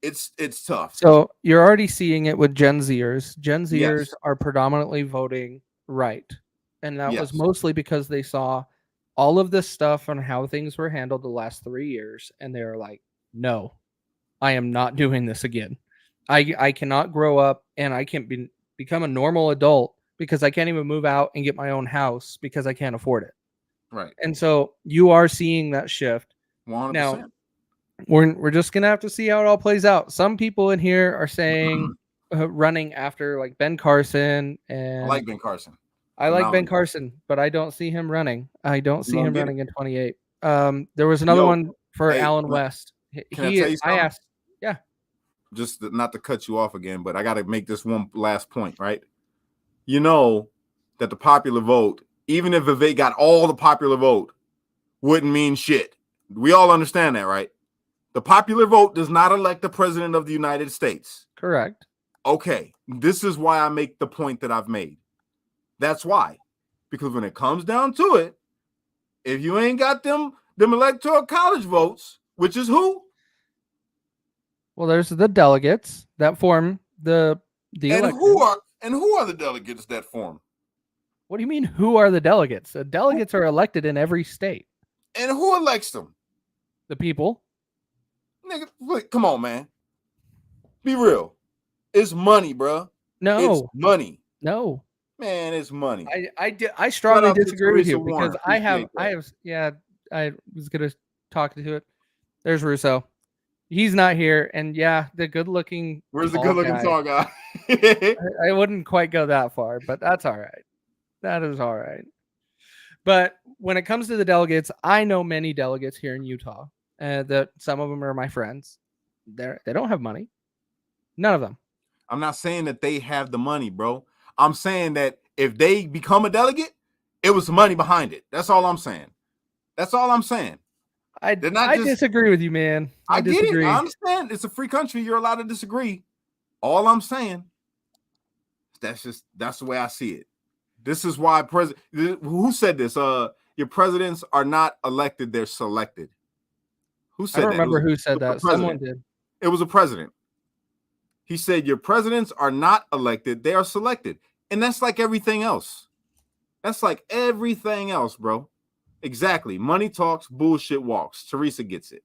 it's tough. So you're already seeing it with Gen Zers. Gen Zers are predominantly voting right. And that was mostly because they saw all of this stuff on how things were handled the last 3 years. And they were like, no, I am not doing this again. I cannot grow up and I can't become a normal adult because I can't even move out and get my own house because I can't afford it. Right. And so you are seeing that shift. 100%. Now, we're just going to have to see how it all plays out. Some people in here are saying running after like Ben Carson. And I like Ben Carson. I like Ben Carson, but I don't see him running. I don't see him running in 28. There was another one for Alan West. Can I tell you something? I asked, just not to cut you off again, but I got to make this one last point, right? You know that the popular vote, even if Vivek got all the popular vote, wouldn't mean shit. We all understand that, right? The popular vote does not elect the president of the United States. Correct. Okay, this is why I make the point that I've made. That's why. Because when it comes down to it, if you ain't got them electoral college votes, which is who? Well, there's the delegates that form the And election. who are the delegates that form? What do you mean, who are the delegates? The delegates are elected in every state. And who elects them? The people. Nigga, look, come on, man. Be real. It's money, bro. No. It's money. No. Man, it's money. I strongly disagree with you Warren. because I was gonna talk to it. There's Russo. He's not here, and yeah, the good-looking. Where's the good-looking tall guy? I wouldn't quite go that far, but that's all right. That is all right. But when it comes to the delegates, I know many delegates here in Utah, that some of them are my friends. They don't have money. None of them. I'm not saying that they have the money, bro. I'm saying that if they become a delegate, it was money behind it. That's all I'm saying. That's all I'm saying. I disagree with you, man. I disagree. Get it. I understand. It's a free country. You're allowed to disagree. All I'm saying, that's the way I see it. This is why who said this? Your presidents are not elected, they're selected. Who said that? I don't remember who said that. Someone did. It was a president. He said your presidents are not elected, they are selected. And that's like everything else. That's like everything else, bro. Exactly. Money talks, bullshit walks. Teresa gets it.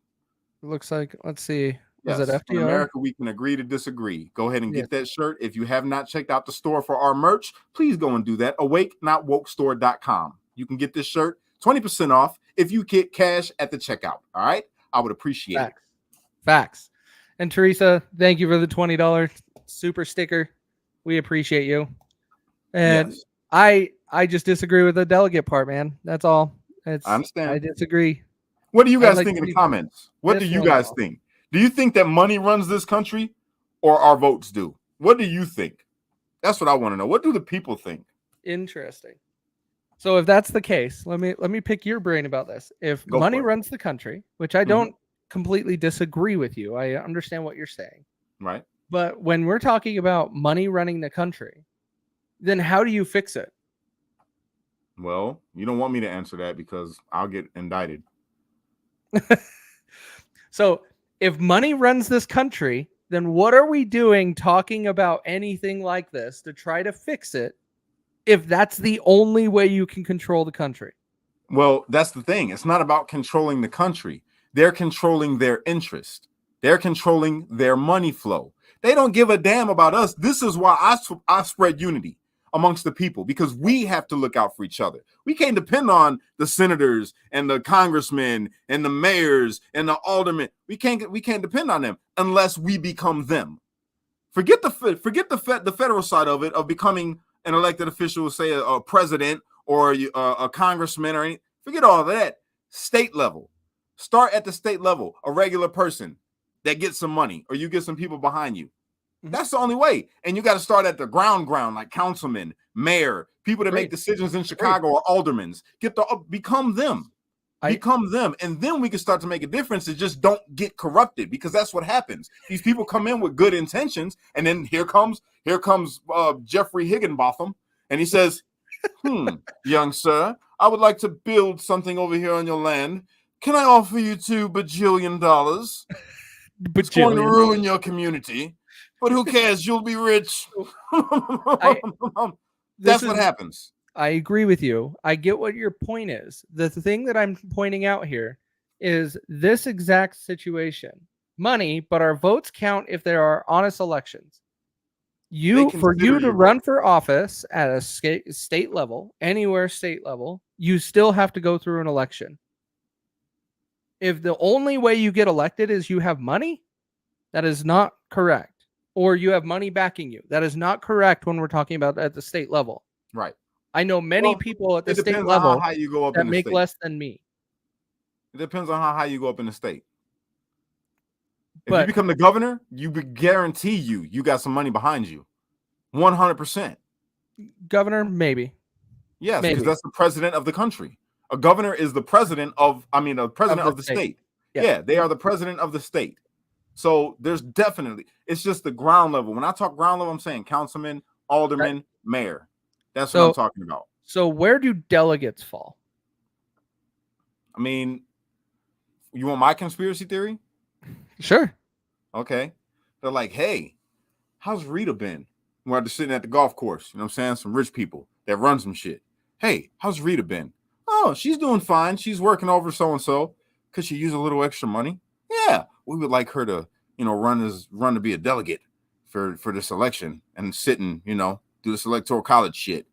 Looks like, let's see. Yes. Is it FDR? In America, we can agree to disagree. Go ahead and get that shirt. If you have not checked out the store for our merch, please go and do that. AwakeNotWokeStore.com. You can get this shirt 20% off if you get cash at the checkout. All right. I would appreciate it. Facts. And Teresa, thank you for the $20 super sticker. We appreciate you. And yes. I just disagree with the delegate part, man. That's all. I understand. I disagree. What do you guys think in the comments? What do you guys think? Do you think that money runs this country or our votes do? What do you think? That's what I want to know. What do the people think? Interesting. So if that's the case, let me pick your brain about this. If money runs the country, which I don't completely disagree with you. I understand what you're saying. Right. But when we're talking about money running the country, then how do you fix it? Well, you don't want me to answer that because I'll get indicted. So if money runs this country, then what are we doing talking about anything like this to try to fix it if that's the only way you can control the country? Well, that's the thing. It's not about controlling the country. They're controlling their interest. They're controlling their money flow. They don't give a damn about us. This is why I spread unity amongst the people, because we have to look out for each other. We can't depend on the senators and the congressmen and the mayors and the aldermen. We can't depend on them unless we become them. Forget the federal side of it, of becoming an elected official, say a president or a congressman or anything. Forget all that. State level. Start at the state level. A regular person that gets some money, or you get some people behind you. That's the only way. And you got to start at the ground, like councilmen, mayor, people that make decisions in Chicago or aldermen. Become them. Become them. And then we can start to make a difference. And just don't get corrupted, because that's what happens. These people come in with good intentions, and then here comes Jeffrey Higginbotham, and he says, young sir, I would like to build something over here on your land. Can I offer you $2 bajillion? It's going to ruin your community. But who cares? You'll be rich. That's what happens. I agree with you. I get what your point is. The thing that I'm pointing out here is this exact situation. Money, but our votes count if there are honest elections. For you to run for office at a state level, anywhere state level, you still have to go through an election. If the only way you get elected is you have money, that is not correct. Or you have money backing you. That is not correct when we're talking about at the state level. Right. I know many people at the state level that make less than me. It depends on how high you go up in the state. If you become the governor, you guarantee you got some money behind you. 100%. Governor, maybe. Yes, because that's the president of the country. A governor is the president of the state. Yeah, they are the president of the state. So there's definitely, it's just the ground level. When I talk ground level, I'm saying councilman, alderman, mayor. That's what I'm talking about. So where do delegates fall? I mean, you want my conspiracy theory? Sure. Okay. They're like, hey, how's Rita been? We're just sitting at the golf course. You know what I'm saying? Some rich people that run some shit. Hey, how's Rita been? Oh, she's doing fine. She's working over so-and-so. Could she use a little extra money? Yeah. We would like her to, run to be a delegate for this election and sit and, do this electoral college shit.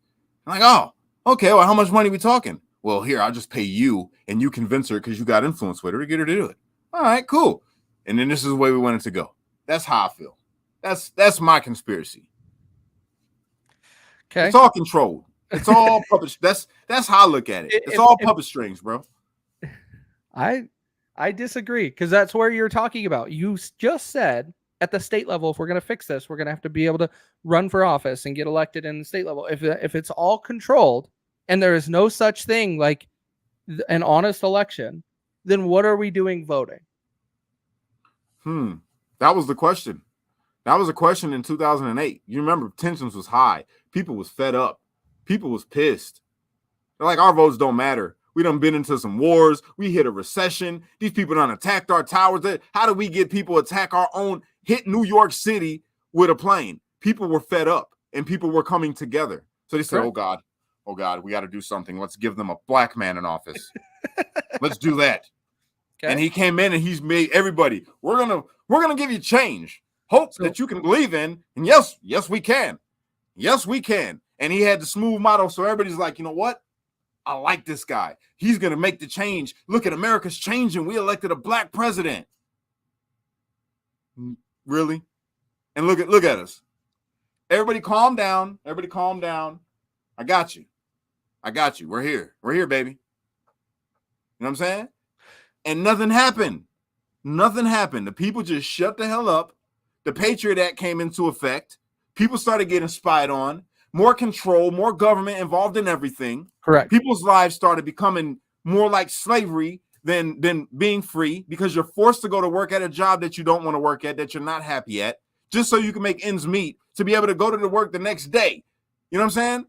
I'm like, oh, okay. Well, how much money we talking? Well, here, I'll just pay you and you convince her because you got influence with her to get her to do it. All right, cool. And then this is the way we want it to go. That's how I feel. That's my conspiracy. Okay. It's all controlled. It's all puppet. That's how I look at it. It's all puppet strings, bro. I disagree, because that's where you're talking about. You just said at the state level, if we're going to fix this, we're going to have to be able to run for office and get elected in the state level. If it's all controlled and there is no such thing like an honest election, then what are we doing voting? That was the question. That was a question in 2008. You remember tensions was high. People was fed up. People was pissed. They're like, our votes don't matter. We done been into some wars. We hit a recession. These people done attacked our towers. How do we get people attack our own, hit New York City with a plane? People were fed up and people were coming together. So they said, oh God, we got to do something. Let's give them a black man in office. Let's do that. Okay. And he came in and he's made everybody, we're gonna give you change. Hope that you can believe in. And yes, we can. Yes, we can. And he had the smooth motto. So everybody's like, you know what? I like this guy. He's going to make the change. Look at America's changing. We elected a black president. Really? And look at us. Everybody calm down. Everybody calm down. I got you. We're here. We're here, baby. You know what I'm saying? And nothing happened. The people just shut the hell up. The Patriot Act came into effect. People started getting spied on. More control, more government involved in everything. Correct. People's lives started becoming more like slavery than being free, because you're forced to go to work at a job that you don't want to work at, that you're not happy at, just so you can make ends meet to be able to go to the work the next day. You know what I'm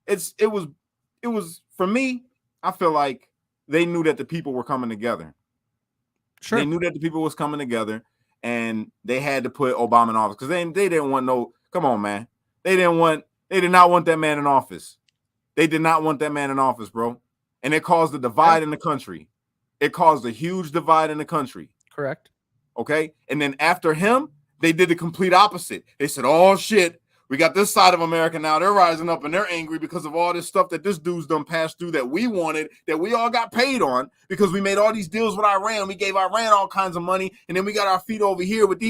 saying? It was for me, I feel like they knew that the people were coming together. Sure. They knew that the people was coming together, and they had to put Obama in office because they didn't want no, come on, man. They did not want that man in office. They did not want that man in office, bro. And it caused a divide in the country. It caused a huge divide in the country. Correct. Okay. And then after him, they did the complete opposite. They said, oh shit, we got this side of America now. They're rising up and they're angry because of all this stuff that this dude's done passed through that we wanted, that we all got paid on because we made all these deals with Iran. We gave Iran all kinds of money. And then we got our feet over here with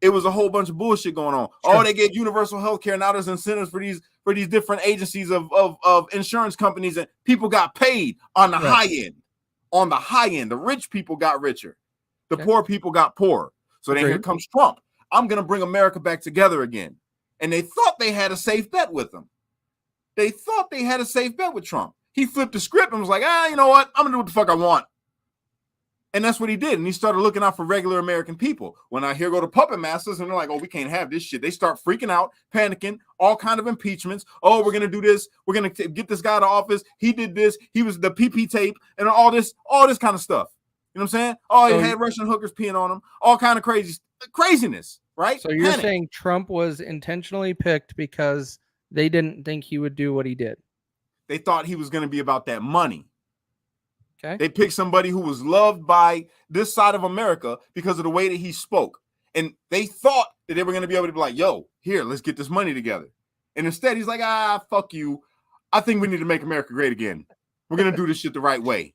it was a whole bunch of bullshit going on. Sure. Oh, they gave universal health care. Now there's incentives for these different agencies of insurance companies, and people got paid on the high end. On the high end, the rich people got richer. The poor people got poorer. So then here comes Trump. I'm going to bring America back together again. And they thought they had a safe bet with him. They thought they had a safe bet with Trump. He flipped the script and was like, you know what? I'm going to do what the fuck I want. And that's what he did. And he started looking out for regular American people. When I hear go to puppet masters and they're like, oh, we can't have this shit. They start freaking out, panicking, all kind of impeachments. Oh, we're going to do this. We're going to get this guy out of office. He did this. He was the PP tape and all this kind of stuff. You know what I'm saying? Oh, he had Russian hookers peeing on him. All kind of craziness, right? So you're saying Trump was intentionally picked because they didn't think he would do what he did. They thought he was going to be about that money. Okay. They picked somebody who was loved by this side of America because of the way that he spoke. And they thought that they were going to be able to be like, yo, here, let's get this money together. And instead, he's like, fuck you. I think we need to make America great again. We're going to do this shit the right way.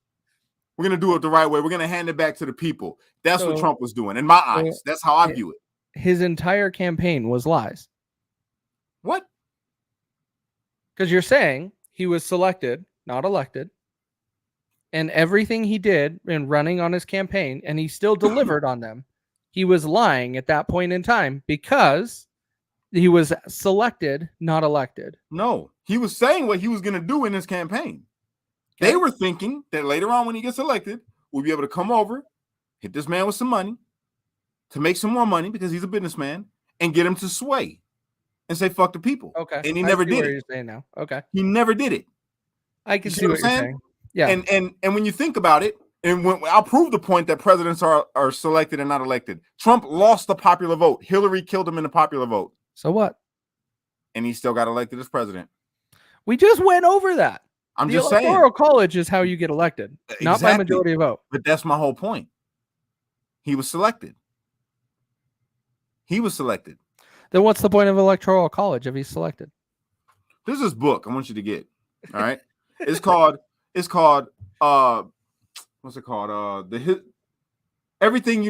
We're going to do it the right way. We're going to hand it back to the people. That's what Trump was doing in my eyes. That's how I view it. His entire campaign was lies. What? Because you're saying he was selected, not elected. And everything he did in running on his campaign, and he still delivered on them, he was lying at that point in time because he was selected, not elected. No, he was saying what he was going to do in his campaign. Okay. They were thinking that later on when he gets elected, we'll be able to come over, hit this man with some money, to make some more money because he's a businessman and get him to sway and say fuck the people. Okay. And he I never see did what it. you're saying now. Okay. He never did it. I can You see what you're saying. Yeah. And when you think about it, and when I'll prove the point that presidents are selected and not elected. Trump lost the popular vote. Hillary killed him in the popular vote. So what? And he still got elected as president. We just went over that. I'm the just saying. Electoral College is how you get elected, not by majority vote. But that's my whole point. He was selected. He was selected. Then what's the point of Electoral College if he's selected? There's this book I want you to get. All right. It's called what's it called? Everything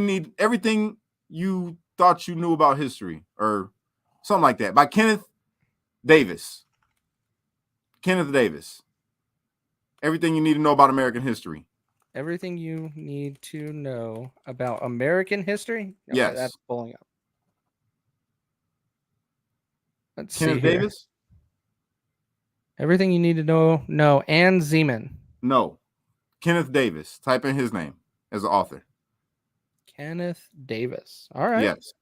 you thought you knew about history, or something like that, by Kenneth Davis. Everything you need to know about American history. Everything you need to know about American history? Okay, yes. That's pulling up. Let's Kenneth see here. Davis? Everything you need to know. No, Ann Zeman. No. Kenneth Davis. Type in his name as the author. Kenneth Davis. All right. Yes.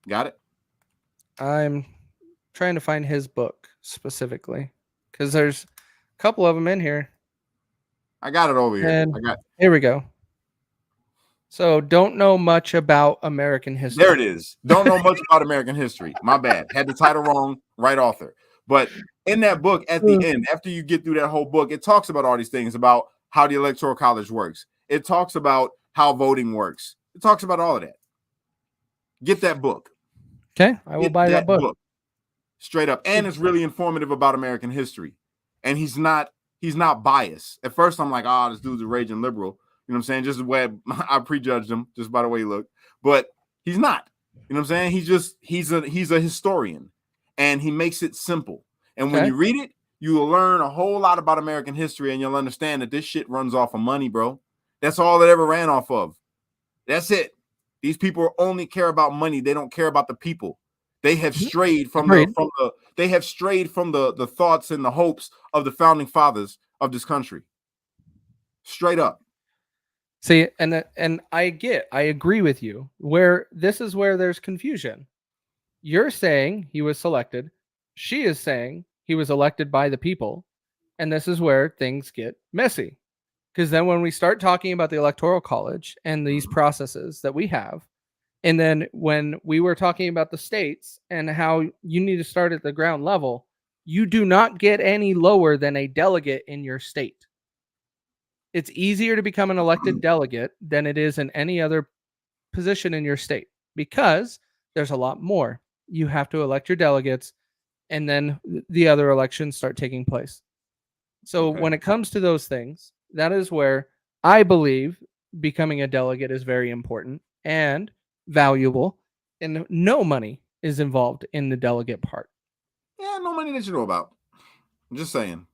Got it? I'm trying to find his book specifically because there's a couple of them in here. I got it over here. And here we go. So don't know much about American history. There it is. Don't know much about American history. My bad. Had the title wrong. Right author. But in that book, at the end, after you get through that whole book, it talks about all these things about how the Electoral College works. It talks about how voting works. It talks about all of that. Get that book. Okay, I will buy that book. Straight up. And it's really informative about American history. And he's not biased. At first, I'm like, this dude's a raging liberal. You know what I'm saying? Just the way I prejudged him, just by the way he looked. But he's not. You know what I'm saying? He's a historian. And he makes it simple. And when you read it, you will learn a whole lot about American history, and you'll understand that this shit runs off of money, bro. That's all it ever ran off of. That's it. These people only care about money. They don't care about the people. They have strayed from the thoughts and the hopes of the founding fathers of this country. Straight up. See, and I agree with you. Where this is where there's confusion. You're saying he was selected. She is saying he was elected by the people. And this is where things get messy. Because then when we start talking about the Electoral College and these processes that we have, and then when we were talking about the states and how you need to start at the ground level, you do not get any lower than a delegate in your state. It's easier to become an elected delegate than it is in any other position in your state because there's a lot more. You have to elect your delegates, and then the other elections start taking place. So when it comes to those things, that is where I believe becoming a delegate is very important and valuable, and no money is involved in the delegate part. Yeah, no money that you know about. I'm just saying.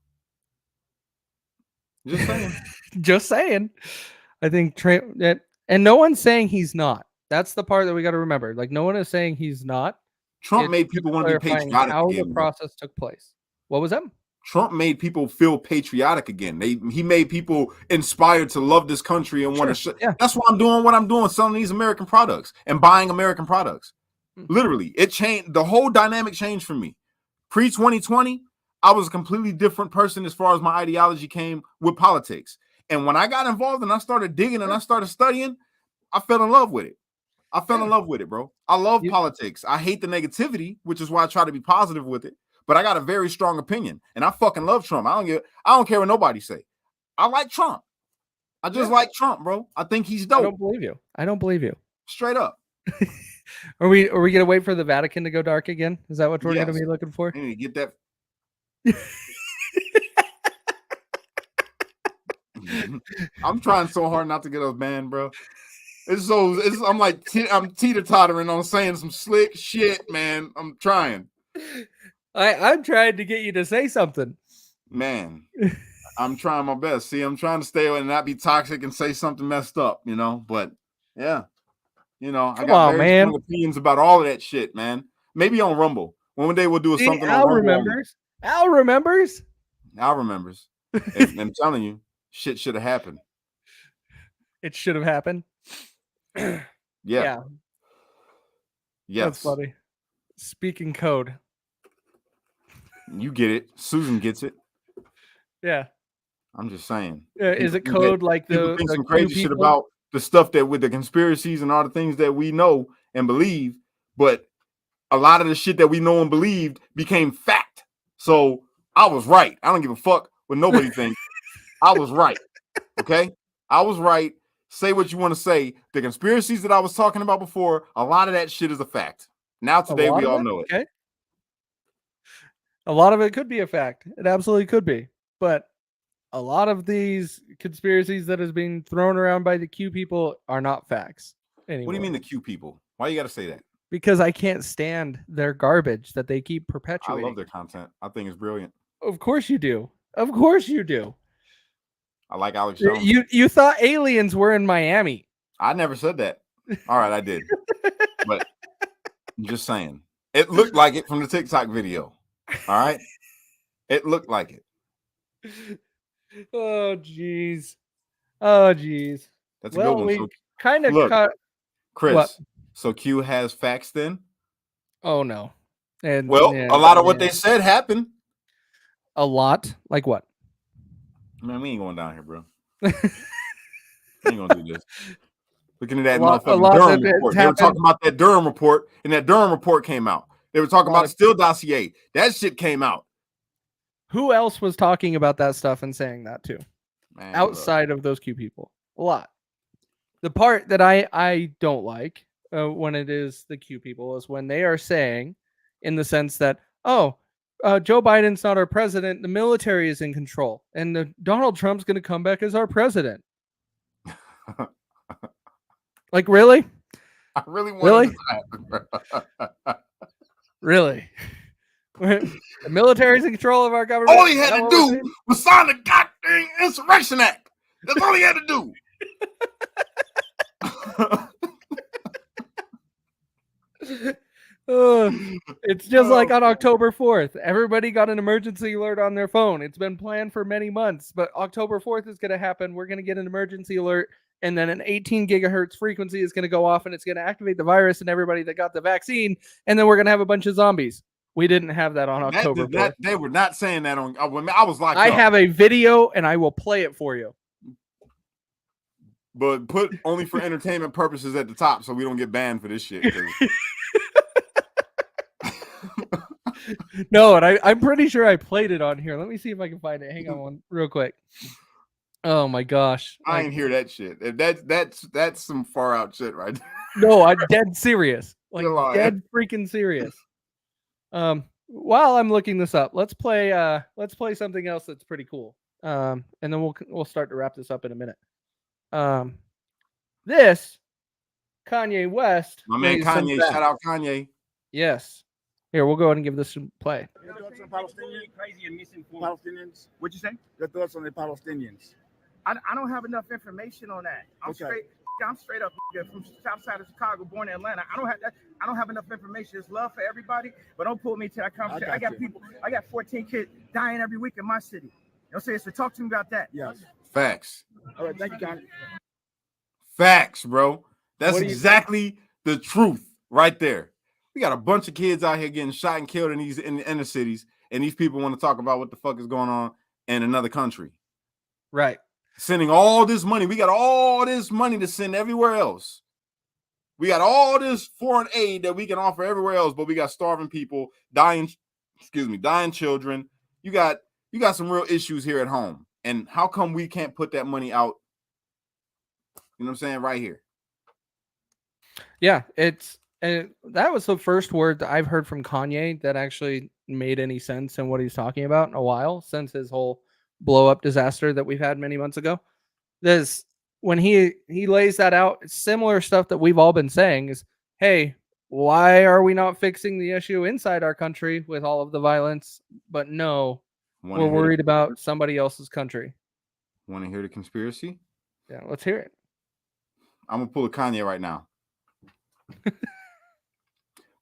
Just saying. I think and no one's saying he's not. That's the part that we got to remember. Like, no one is saying he's not. Trump made people want to be patriotic how again. The process took place. What was that? Trump made people feel patriotic again. He made people inspired to love this country and want to. That's why I'm doing what I'm doing, selling these American products and buying American products. Literally, it changed. The whole dynamic changed for me. Pre-2020, I was a completely different person as far as my ideology came with politics. And when I got involved and I started digging and I started studying, I fell in love with it. I fell in love with it, bro. I love politics. I hate the negativity, which is why I try to be positive with it. But I got a very strong opinion, and I fucking love Trump. I don't care what nobody say. I like Trump. I just like Trump, bro. I think he's dope. I don't believe you. Straight up. Are we gonna wait for the Vatican to go dark again? Is that what we're gonna be looking for? I need to get that. I'm trying so hard not to get us banned, bro. I'm teeter-tottering on saying some slick shit, man. I'm trying. I'm trying to get you to say something. Man, I'm trying my best. See, I'm trying to stay away and not be toxic and say something messed up, But yeah, I got very strong opinions about all of that shit, man. Maybe on Rumble. One day we'll do something on Rumble. Al remembers. Al remembers. And I'm telling you, shit should have happened. It should have happened. Yeah. Yeah, that's Yes. funny. Speaking code. You get it. Susan gets it. Yeah. I'm just saying. Is People it think that- code like people the think some Q crazy shit people? about the stuff that with the conspiracies and all the things that we know and believe, but a lot of the shit that we know and believed became fact. So I was right. I don't give a fuck what nobody thinks. I was right. Okay? I was right. Say what you want to say. The conspiracies that I was talking about before, a lot of that shit is a fact. Now today we all know it. Okay. A lot of it could be a fact. It absolutely could be. But a lot of these conspiracies that is being thrown around by the Q people are not facts anymore. What do you mean the Q people? Why you got to say that? Because I can't stand their garbage that they keep I perpetuating. love their content. I think it's brilliant. Of course you do. Of course you do. I like Alex Jones. You thought aliens were in Miami. I never said that. All right, I did. But I'm just saying. It looked like it from the TikTok video. All right? It looked like it. Oh jeez. Oh jeez. That's a good one. We So, kind of look, cut Chris. What? So Q has facts then? Oh no. And Well, a lot of what they said happened. A lot? Like what? Man, we ain't going down here, bro. We ain't gonna do this. Looking at that lot motherfucking Durham that report. They were happened. talking about that Durham report, and that Durham report came out. They were talking about Steele dossier. That shit came out. Who else was talking about that stuff and saying that too? Man, outside of those Q people? A lot. The part that I don't like when it is the Q people is when they are saying, in the sense that, oh, Joe Biden's not our president, the military is in control, and Donald Trump's going to come back as our president. Like, really? I really wanted to happen. Really? The military's in control of our government. All he had to do was sign the goddamn Insurrection Act. That's all he had to do. It's just like on October 4th. Everybody got an emergency alert on their phone. It's been planned for many months, but October 4th is going to happen. We're going to get an emergency alert, and then an 18 gigahertz frequency is going to go off, and it's going to activate the virus and everybody that got the vaccine, and then we're going to have a bunch of zombies. We didn't have that on October 4th. They were not saying that on. I was like, I have a video, and I will play it for you. But put only for entertainment purposes at the top, so we don't get banned for this shit. No, and I'm pretty sure I played it on here. Let me see if I can find it. Hang on one real quick. Oh my gosh. I ain't hear that shit. That's some far out shit right there. No, I'm dead serious. Like dead freaking serious. While I'm looking this up, let's play something else that's pretty cool. And then we'll start to wrap this up in a minute. This Kanye West. My man Kanye, shout out Kanye. Yes. Here, we'll go ahead and give this some play. Your thoughts on Palestinians? What'd you say? Your thoughts on the Palestinians? I don't have enough information on that. I'm straight up from south side of Chicago, born in Atlanta. I don't have enough information. It's love for everybody, but don't pull me to that conversation. I got 14 kids dying every week in my city. You know what I'm saying? So talk to me about that. Yes. Facts. All right, thank you, Kanye. Facts, bro. That's exactly the truth right there. We got a bunch of kids out here getting shot and killed in the inner cities, and these people want to talk about what the fuck is going on in another country. Right. Sending all this money. We got all this money to send everywhere else. We got all this foreign aid that we can offer everywhere else, but we got starving people, dying children. You got some real issues here at home. And how come we can't put that money out? You know what I'm saying? Right here. Yeah, that was the first word that I've heard from Kanye that actually made any sense in what he's talking about in a while, since his whole blow up disaster that we've had many months ago. When he lays that out, similar stuff that we've all been saying is, hey, why are we not fixing the issue inside our country with all of the violence? But no, we're worried about somebody else's country. Want to hear the conspiracy? Yeah, let's hear it. I'm gonna pull a Kanye right now.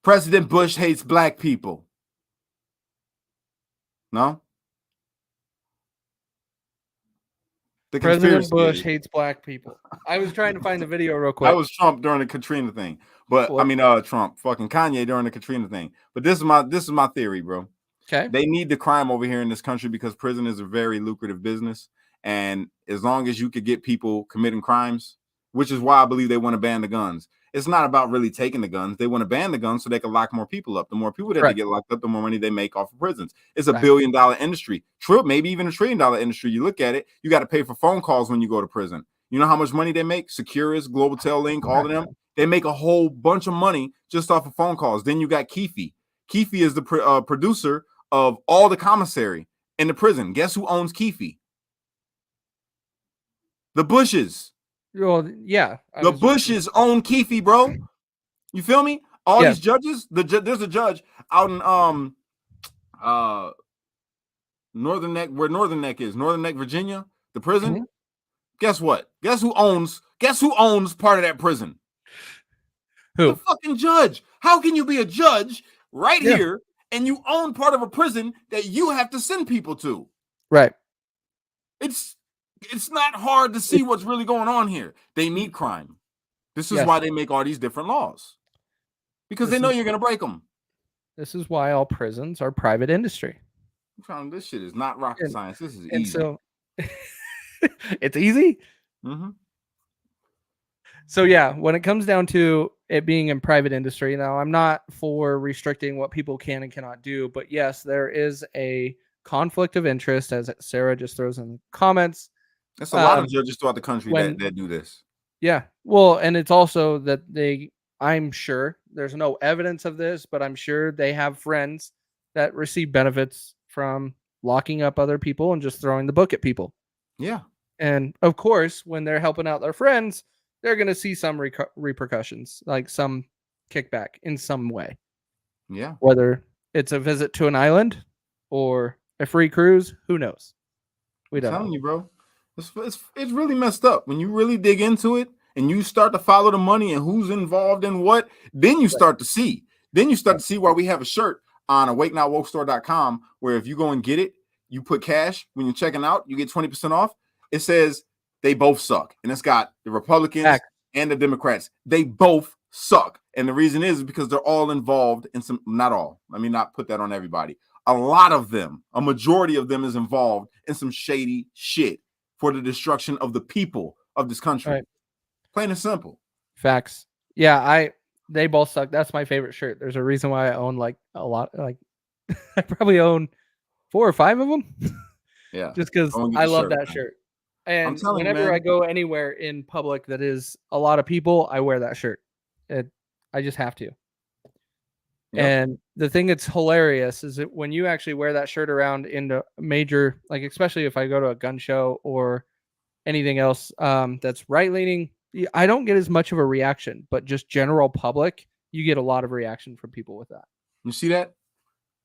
President Bush hates black people. No? The President conspiracy Bush is hates black people. I was trying to find the video real that quick. was Trump during the Katrina thing. But What? I mean Trump, fucking Kanye during the Katrina thing. But this is my theory, bro. Okay. They need the crime over here in this country because prison is a very lucrative business. And as long as you could get people committing crimes, which is why I believe they want to ban the guns. It's not about really taking the guns. They want to ban the guns so they can lock more people up. The more people that they get locked up, the more money they make off of prisons. It's a $1 billion industry, maybe even $1 trillion industry. You look at it, you got to pay for phone calls when you go to prison. You know how much money they make? Securus, Global Tel Link, all of them. They make a whole bunch of money just off of phone calls. Then you got Keefe. Keefe is the producer of all the commissary in the prison. Guess who owns Keefe? The Bushes. Well, yeah. The Bushes own Keefe, bro. You feel me? All these judges. There's a judge out in Northern Neck, where Northern Neck is, Northern Neck, Virginia, the prison. Mm-hmm. Guess what? Guess who owns part of that prison? Who? The fucking judge. How can you be a judge right here and you own part of a prison that you have to send people to? Right. It's not hard to see what's really going on here. They need crime. This is why they make all these different laws. Because they know you're going to break them. This is why all prisons are private industry. This shit is not rocket science. This is easy. And so it's easy. Mm-hmm. So yeah, when it comes down to it being in private industry, now I'm not for restricting what people can and cannot do, but yes, there is a conflict of interest, as Sarah just throws in the comments. That's a lot of judges throughout the country that do this. Yeah. Well, and it's also that I'm sure there's no evidence of this, but I'm sure they have friends that receive benefits from locking up other people and just throwing the book at people. Yeah. And of course, when they're helping out their friends, they're going to see some repercussions, like some kickback in some way. Yeah. Whether it's a visit to an island or a free cruise, who knows? We don't. I'm telling you, bro. It's really messed up. When you really dig into it and you start to follow the money and who's involved in what, then you start to see. Then you start to see why we have a shirt on awakenotwokestore.com where if you go and get it, you put cash when you're checking out, you get 20% off. It says they both suck. And it's got the Republicans and the Democrats. They both suck. And the reason is because they're all involved in some, not all. Let me not put that on everybody. A lot of them, a majority of them is involved in some shady shit for the destruction of the people of this country. Right. Plain and simple. Facts. Yeah, they both suck. That's my favorite shirt. There's a reason why I own like a lot. Like I probably own 4 or 5 of them. Yeah. Just because I love that shirt. And whenever I go anywhere in public that is a lot of people, I wear that shirt. I just have to. Yep. And the thing that's hilarious is that when you actually wear that shirt around into major, like especially if I go to a gun show or anything else that's right-leaning, I don't get as much of a reaction, but just general public, you get a lot of reaction from people with that. You see that?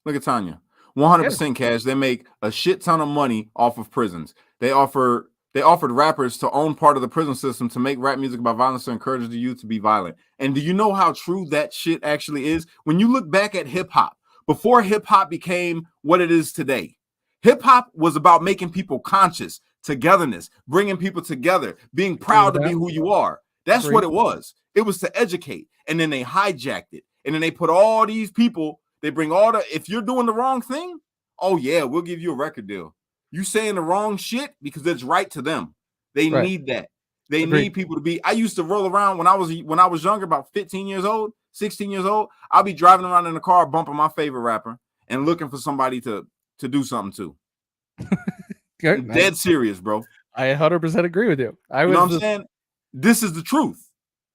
Look at Tanya. 100% cash. They make a shit ton of money off of prisons. They offered rappers to own part of the prison system to make rap music about violence to encourage the youth to be violent. And do you know how true that shit actually is? When you look back at hip hop, before hip hop became what it is today, hip hop was about making people conscious, togetherness, bringing people together, being proud to be who you are. That's what it was. It was to educate. And then they hijacked it. And then they put all these people, they bring if you're doing the wrong thing, oh yeah, we'll give you a record deal. You saying the wrong shit because it's right to them. They need that. They need people to be. I used to roll around when I was younger, about 15 years old, 16 years old. I'll be driving around in the car, bumping my favorite rapper and looking for somebody to do something to. Dead serious, bro. I 100% agree with you. You know what I'm saying? This is the truth.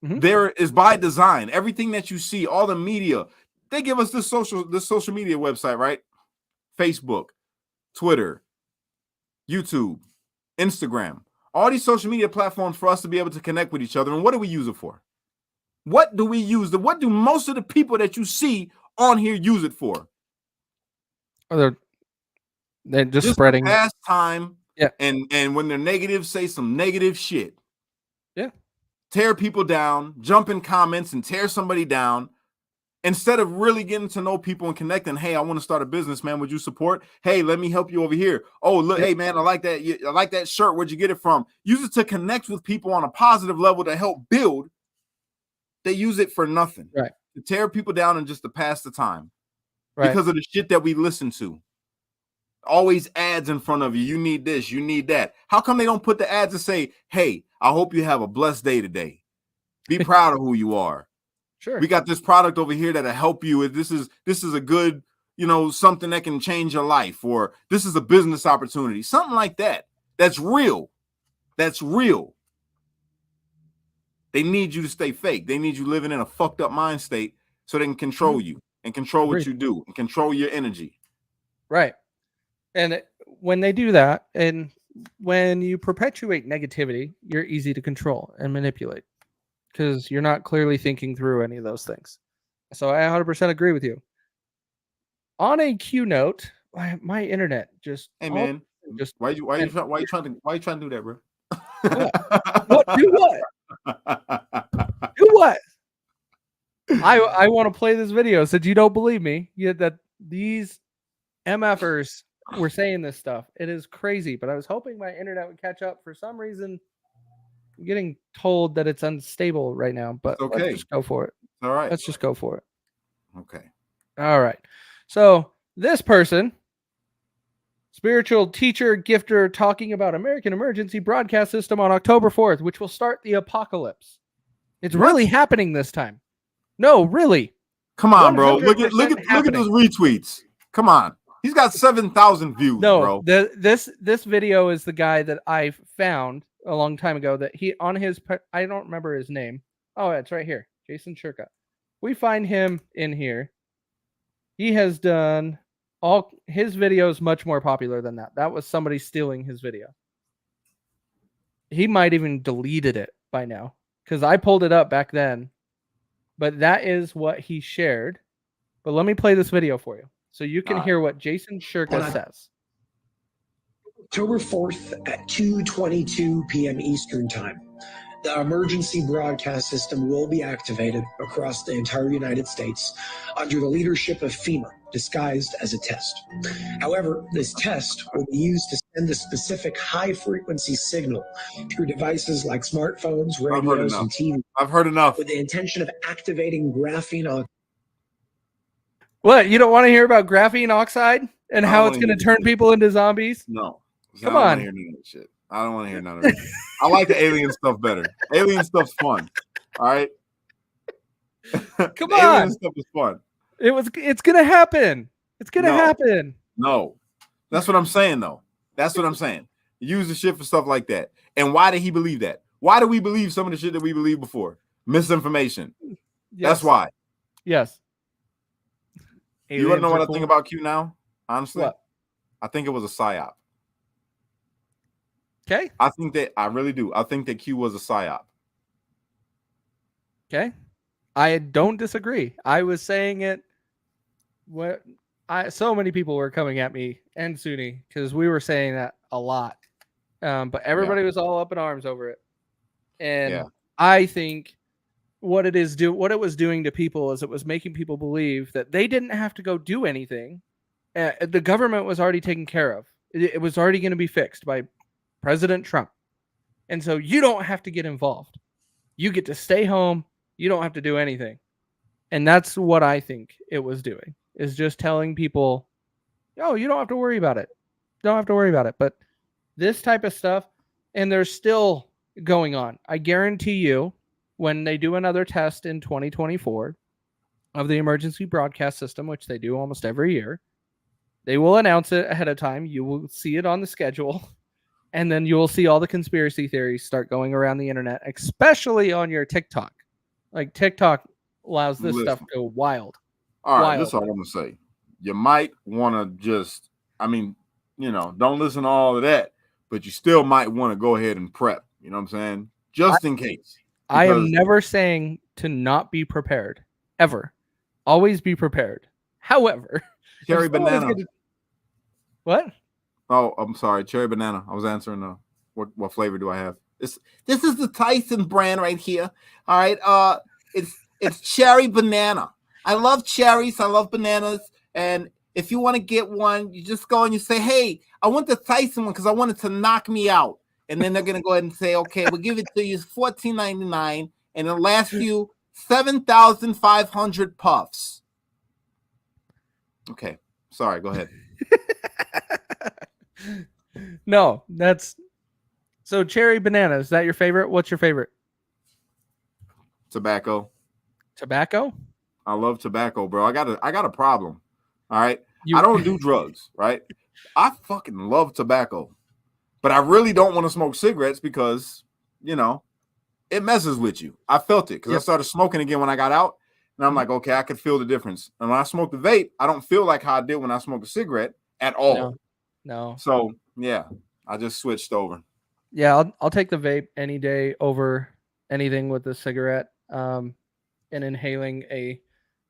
Mm-hmm. There is by design. Everything that you see, all the media, they give us this social media website, right? Facebook, Twitter, YouTube, Instagram, all these social media platforms for us to be able to connect with each other. And what do we use it for? What do we use? What do most of the people that you see on here use it for? They're just spreading pastime. Yeah. And when they're negative, say some negative shit. Yeah. Tear people down, jump in comments and tear somebody down. Instead of really getting to know people and connecting, hey, I want to start a business, man. Would you support? Hey, let me help you over here. Oh, look, hey, man, I like that. I like that shirt. Where'd you get it from? Use it to connect with people on a positive level to help build. They use it for nothing. Right. To tear people down and just to pass the time. Right. Because of the shit that we listen to. Always ads in front of you. You need this. You need that. How come they don't put the ads and say, hey, I hope you have a blessed day today. Be proud of who you are. Sure. We got this product over here that'll help you. This is a good, something that can change your life, or this is a business opportunity, something like that. That's real. That's real. They need you to stay fake. They need you living in a fucked up mind state so they can control you and control what you do and control your energy. Right. And when they do that, and when you perpetuate negativity, you're easy to control and manipulate. Because you're not clearly thinking through any of those things. So I 100% agree with you. On a Q note, my internet just Hey man, why you trying to do that, bro? What? Do what? Do what? I want to play this video since you don't believe me. That these MFers were saying this stuff. It is crazy, but I was hoping my internet would catch up. For some reason, I'm getting told that it's unstable right now, but let's just go for it. All right. Let's just go for it. Okay. All right. So this person, spiritual teacher, gifter, talking about American Emergency Broadcast System on October 4th, which will start the apocalypse. It's really happening this time. No, really. Come on, bro. Look at those retweets. Come on. He's got 7,000 views, bro. This video is the guy that I found a long time ago that he on his, I don't remember his name. Oh, it's right here. Jason Shurka. We find him in here. He has done all his videos much more popular than that. That was somebody stealing his video. He might even deleted it by now because I pulled it up back then. But that is what he shared. But let me play this video for you so you can hear what Jason Shurka says. October 4th at 2:22 p.m. Eastern Time. The emergency broadcast system will be activated across the entire United States under the leadership of FEMA, disguised as a test. However, this test will be used to send a specific high-frequency signal through devices like smartphones, radios, and TV. I've heard enough. With the intention of activating graphene oxide. What? You don't want to hear about graphene oxide and how it's going to turn people into zombies? No. Come on. I don't want to hear none of that shit. I don't want to hear none of it. I like the alien stuff better. Alien stuff's fun. All right. Come on. Alien stuff is fun. It's gonna happen. It's gonna happen. No. That's what I'm saying, though. That's what I'm saying. Use the shit for stuff like that. And why did he believe that? Why do we believe some of the shit that we believed before? Misinformation. Yes. That's why. Yes. You want to know what I think about Q now? Honestly, what? I think it was a psyop. Okay. I really do. I think that Q was a psyop. Okay. I don't disagree. I was saying it. So many people were coming at me and Sunni because we were saying that a lot. But everybody was all up in arms over it. And I think what it was doing to people is it was making people believe that they didn't have to go do anything. The government was already taken care of. It was already going to be fixed by President Trump. And so you don't have to get involved. You get to stay home. You don't have to do anything. And that's what I think it was doing, is just telling people, oh, you don't have to worry about it. Don't have to worry about it. But this type of stuff, and they're still going on. I guarantee you, when they do another test in 2024 of the emergency broadcast system, which they do almost every year, they will announce it ahead of time. You will see it on the schedule. And then you will see all the conspiracy theories start going around the internet, especially on your TikTok. Like TikTok allows this stuff to go wild. All right, that's all I'm going to say. You might want to just, don't listen to all of that, but you still might want to go ahead and prep. You know what I'm saying? Just in case. I am never saying to not be prepared, ever. Always be prepared. However, cherry banana. What? Oh, I'm sorry. Cherry banana. I was answering what flavor do I have? This is the Tyson brand right here. All right. It's cherry banana. I love cherries. I love bananas. And if you want to get one, you just go and you say, hey, I want the Tyson one because I want it to knock me out. And then they're going to go ahead and say, okay, we'll give it to you $14.99 and it'll last you 7,500 puffs. Okay. Sorry. Go ahead. No, that's so cherry banana. Is that your favorite? What's your favorite? Tobacco. Tobacco? I love tobacco, bro. I got a problem. All right. You- I don't do drugs, right? I fucking love tobacco. But I really don't want to smoke cigarettes because, you know, it messes with you. I felt it because I started smoking again when I got out. And I'm like, okay, I could feel the difference. And when I smoke the vape, I don't feel like how I did when I smoked a cigarette at all. No. So, yeah, I just switched over. Yeah, I'll take the vape any day over anything with a cigarette. And inhaling a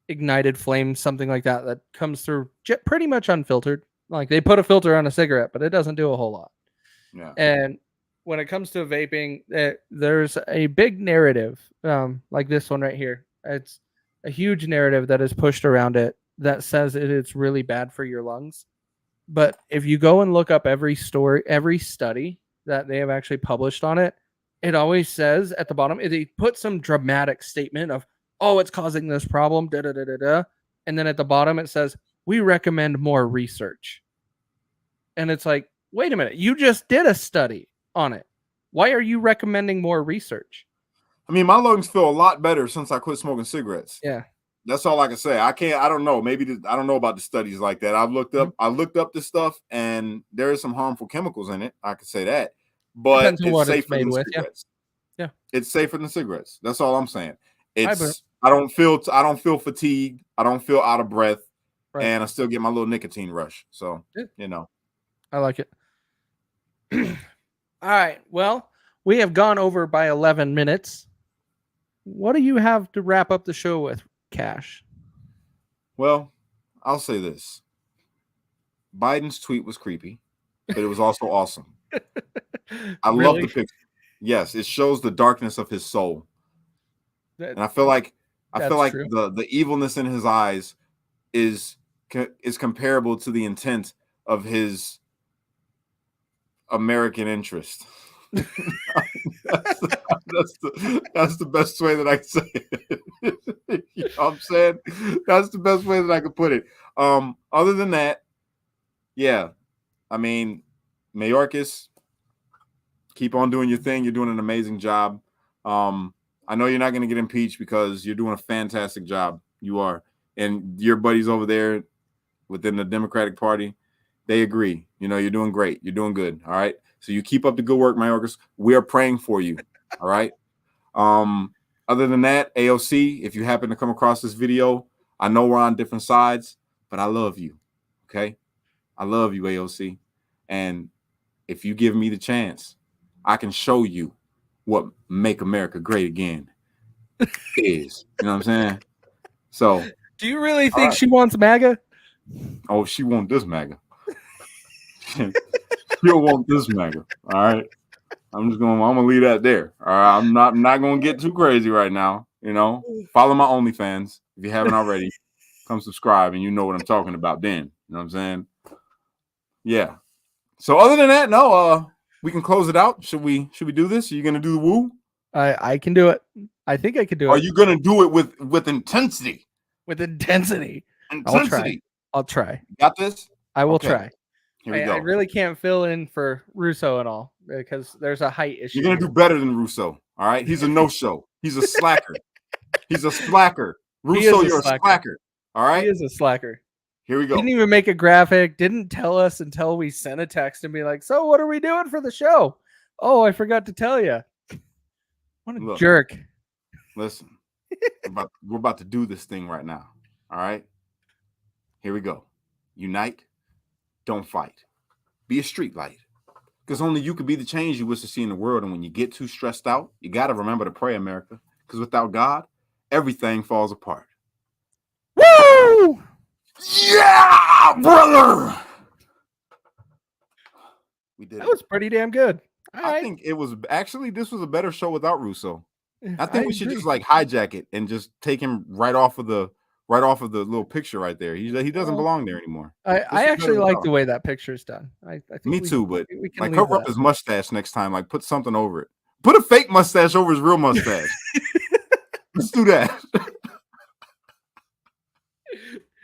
ignited flame, something like that comes through pretty much unfiltered. Like they put a filter on a cigarette, but it doesn't do a whole lot. Yeah. And when it comes to vaping, there's a big narrative, like this one right here. It's a huge narrative that is pushed around it that says it's really bad for your lungs. But if you go and look up every study that they have actually published on it, it always says at the bottom, they put some dramatic statement of, oh, it's causing this problem, da da da da da. And then at the bottom, it says, we recommend more research. And it's like, wait a minute, you just did a study on it. Why are you recommending more research? I mean, my lungs feel a lot better since I quit smoking cigarettes. Yeah. That's all I can say. I don't know. Maybe I don't know about the studies like that. I looked up this stuff and there is some harmful chemicals in it. I could say that. But it's safer than cigarettes. Yeah. It's safer than cigarettes. That's all I'm saying. I don't feel fatigued. I don't feel out of breath. Right. And I still get my little nicotine rush. So, you know. I like it. All right. Well, we have gone over by 11 minutes. What do you have to wrap up the show with, Cash? Well, I'll say this. Biden's tweet was creepy, but it was also awesome. I love the picture. Yes, it shows the darkness of his soul. And I feel like the evilness in his eyes is comparable to the intent of his American interest. that's the best way that I can say it. You know what I'm saying? That's the best way that I could put it. Other than that, yeah, I mean, Mayorkas, keep on doing your thing. You're doing an amazing job. I know you're not going to get impeached because you're doing a fantastic job. You are. And your buddies over there within the Democratic Party, they agree. You know, you're doing great. You're doing good. All right. So you keep up the good work, Mayorkas. We are praying for you. All right. Other than that, AOC, if you happen to come across this video, I know we're on different sides, but I love you. Okay. I love you, AOC. And if you give me the chance, I can show you what Make America Great Again is. You know what I'm saying? So do you really think she wants MAGA? Oh, she wants this MAGA. She'll want this MAGA. All right. I'm gonna leave that there. All right. I'm not gonna get too crazy right now. You know, follow my OnlyFans if you haven't already. Come subscribe and you know what I'm talking about then. You know what I'm saying? Yeah. So other than that, no, we can close it out. Should we do this? Are you gonna do the woo? I can do it. I think I can do it. Are you gonna do it with intensity? With intensity. I'll try. Got this? I will try. Here we go. I really can't fill in for Russo and all because there's a height issue. You're gonna do better than Russo. All right. He's a no-show. He's a slacker. He's a slacker. Russo, you're a slacker. All right. He is a slacker. Here we go. Didn't even make a graphic. Didn't tell us until we sent a text and be like, "So what are we doing for the show?" Oh, I forgot to tell you. What a jerk. Listen, we're about to do this thing right now. All right. Here we go. Unite. Don't fight. Be a street light. Because only you could be the change you wish to see in the world. And when you get too stressed out, you got to remember to pray, America. Because without God, everything falls apart. Woo! Yeah, brother! We did it. That was pretty damn good. I think it was actually, this was a better show without Russo. I think we should just like hijack it and just take him right off of the right off of the little picture right there. He doesn't belong there anymore. I actually like the way that picture's done. I think Me too, but we can like leave cover up that. his mustache next time. Like put something over it. Put a fake mustache over his real mustache. Let's do that.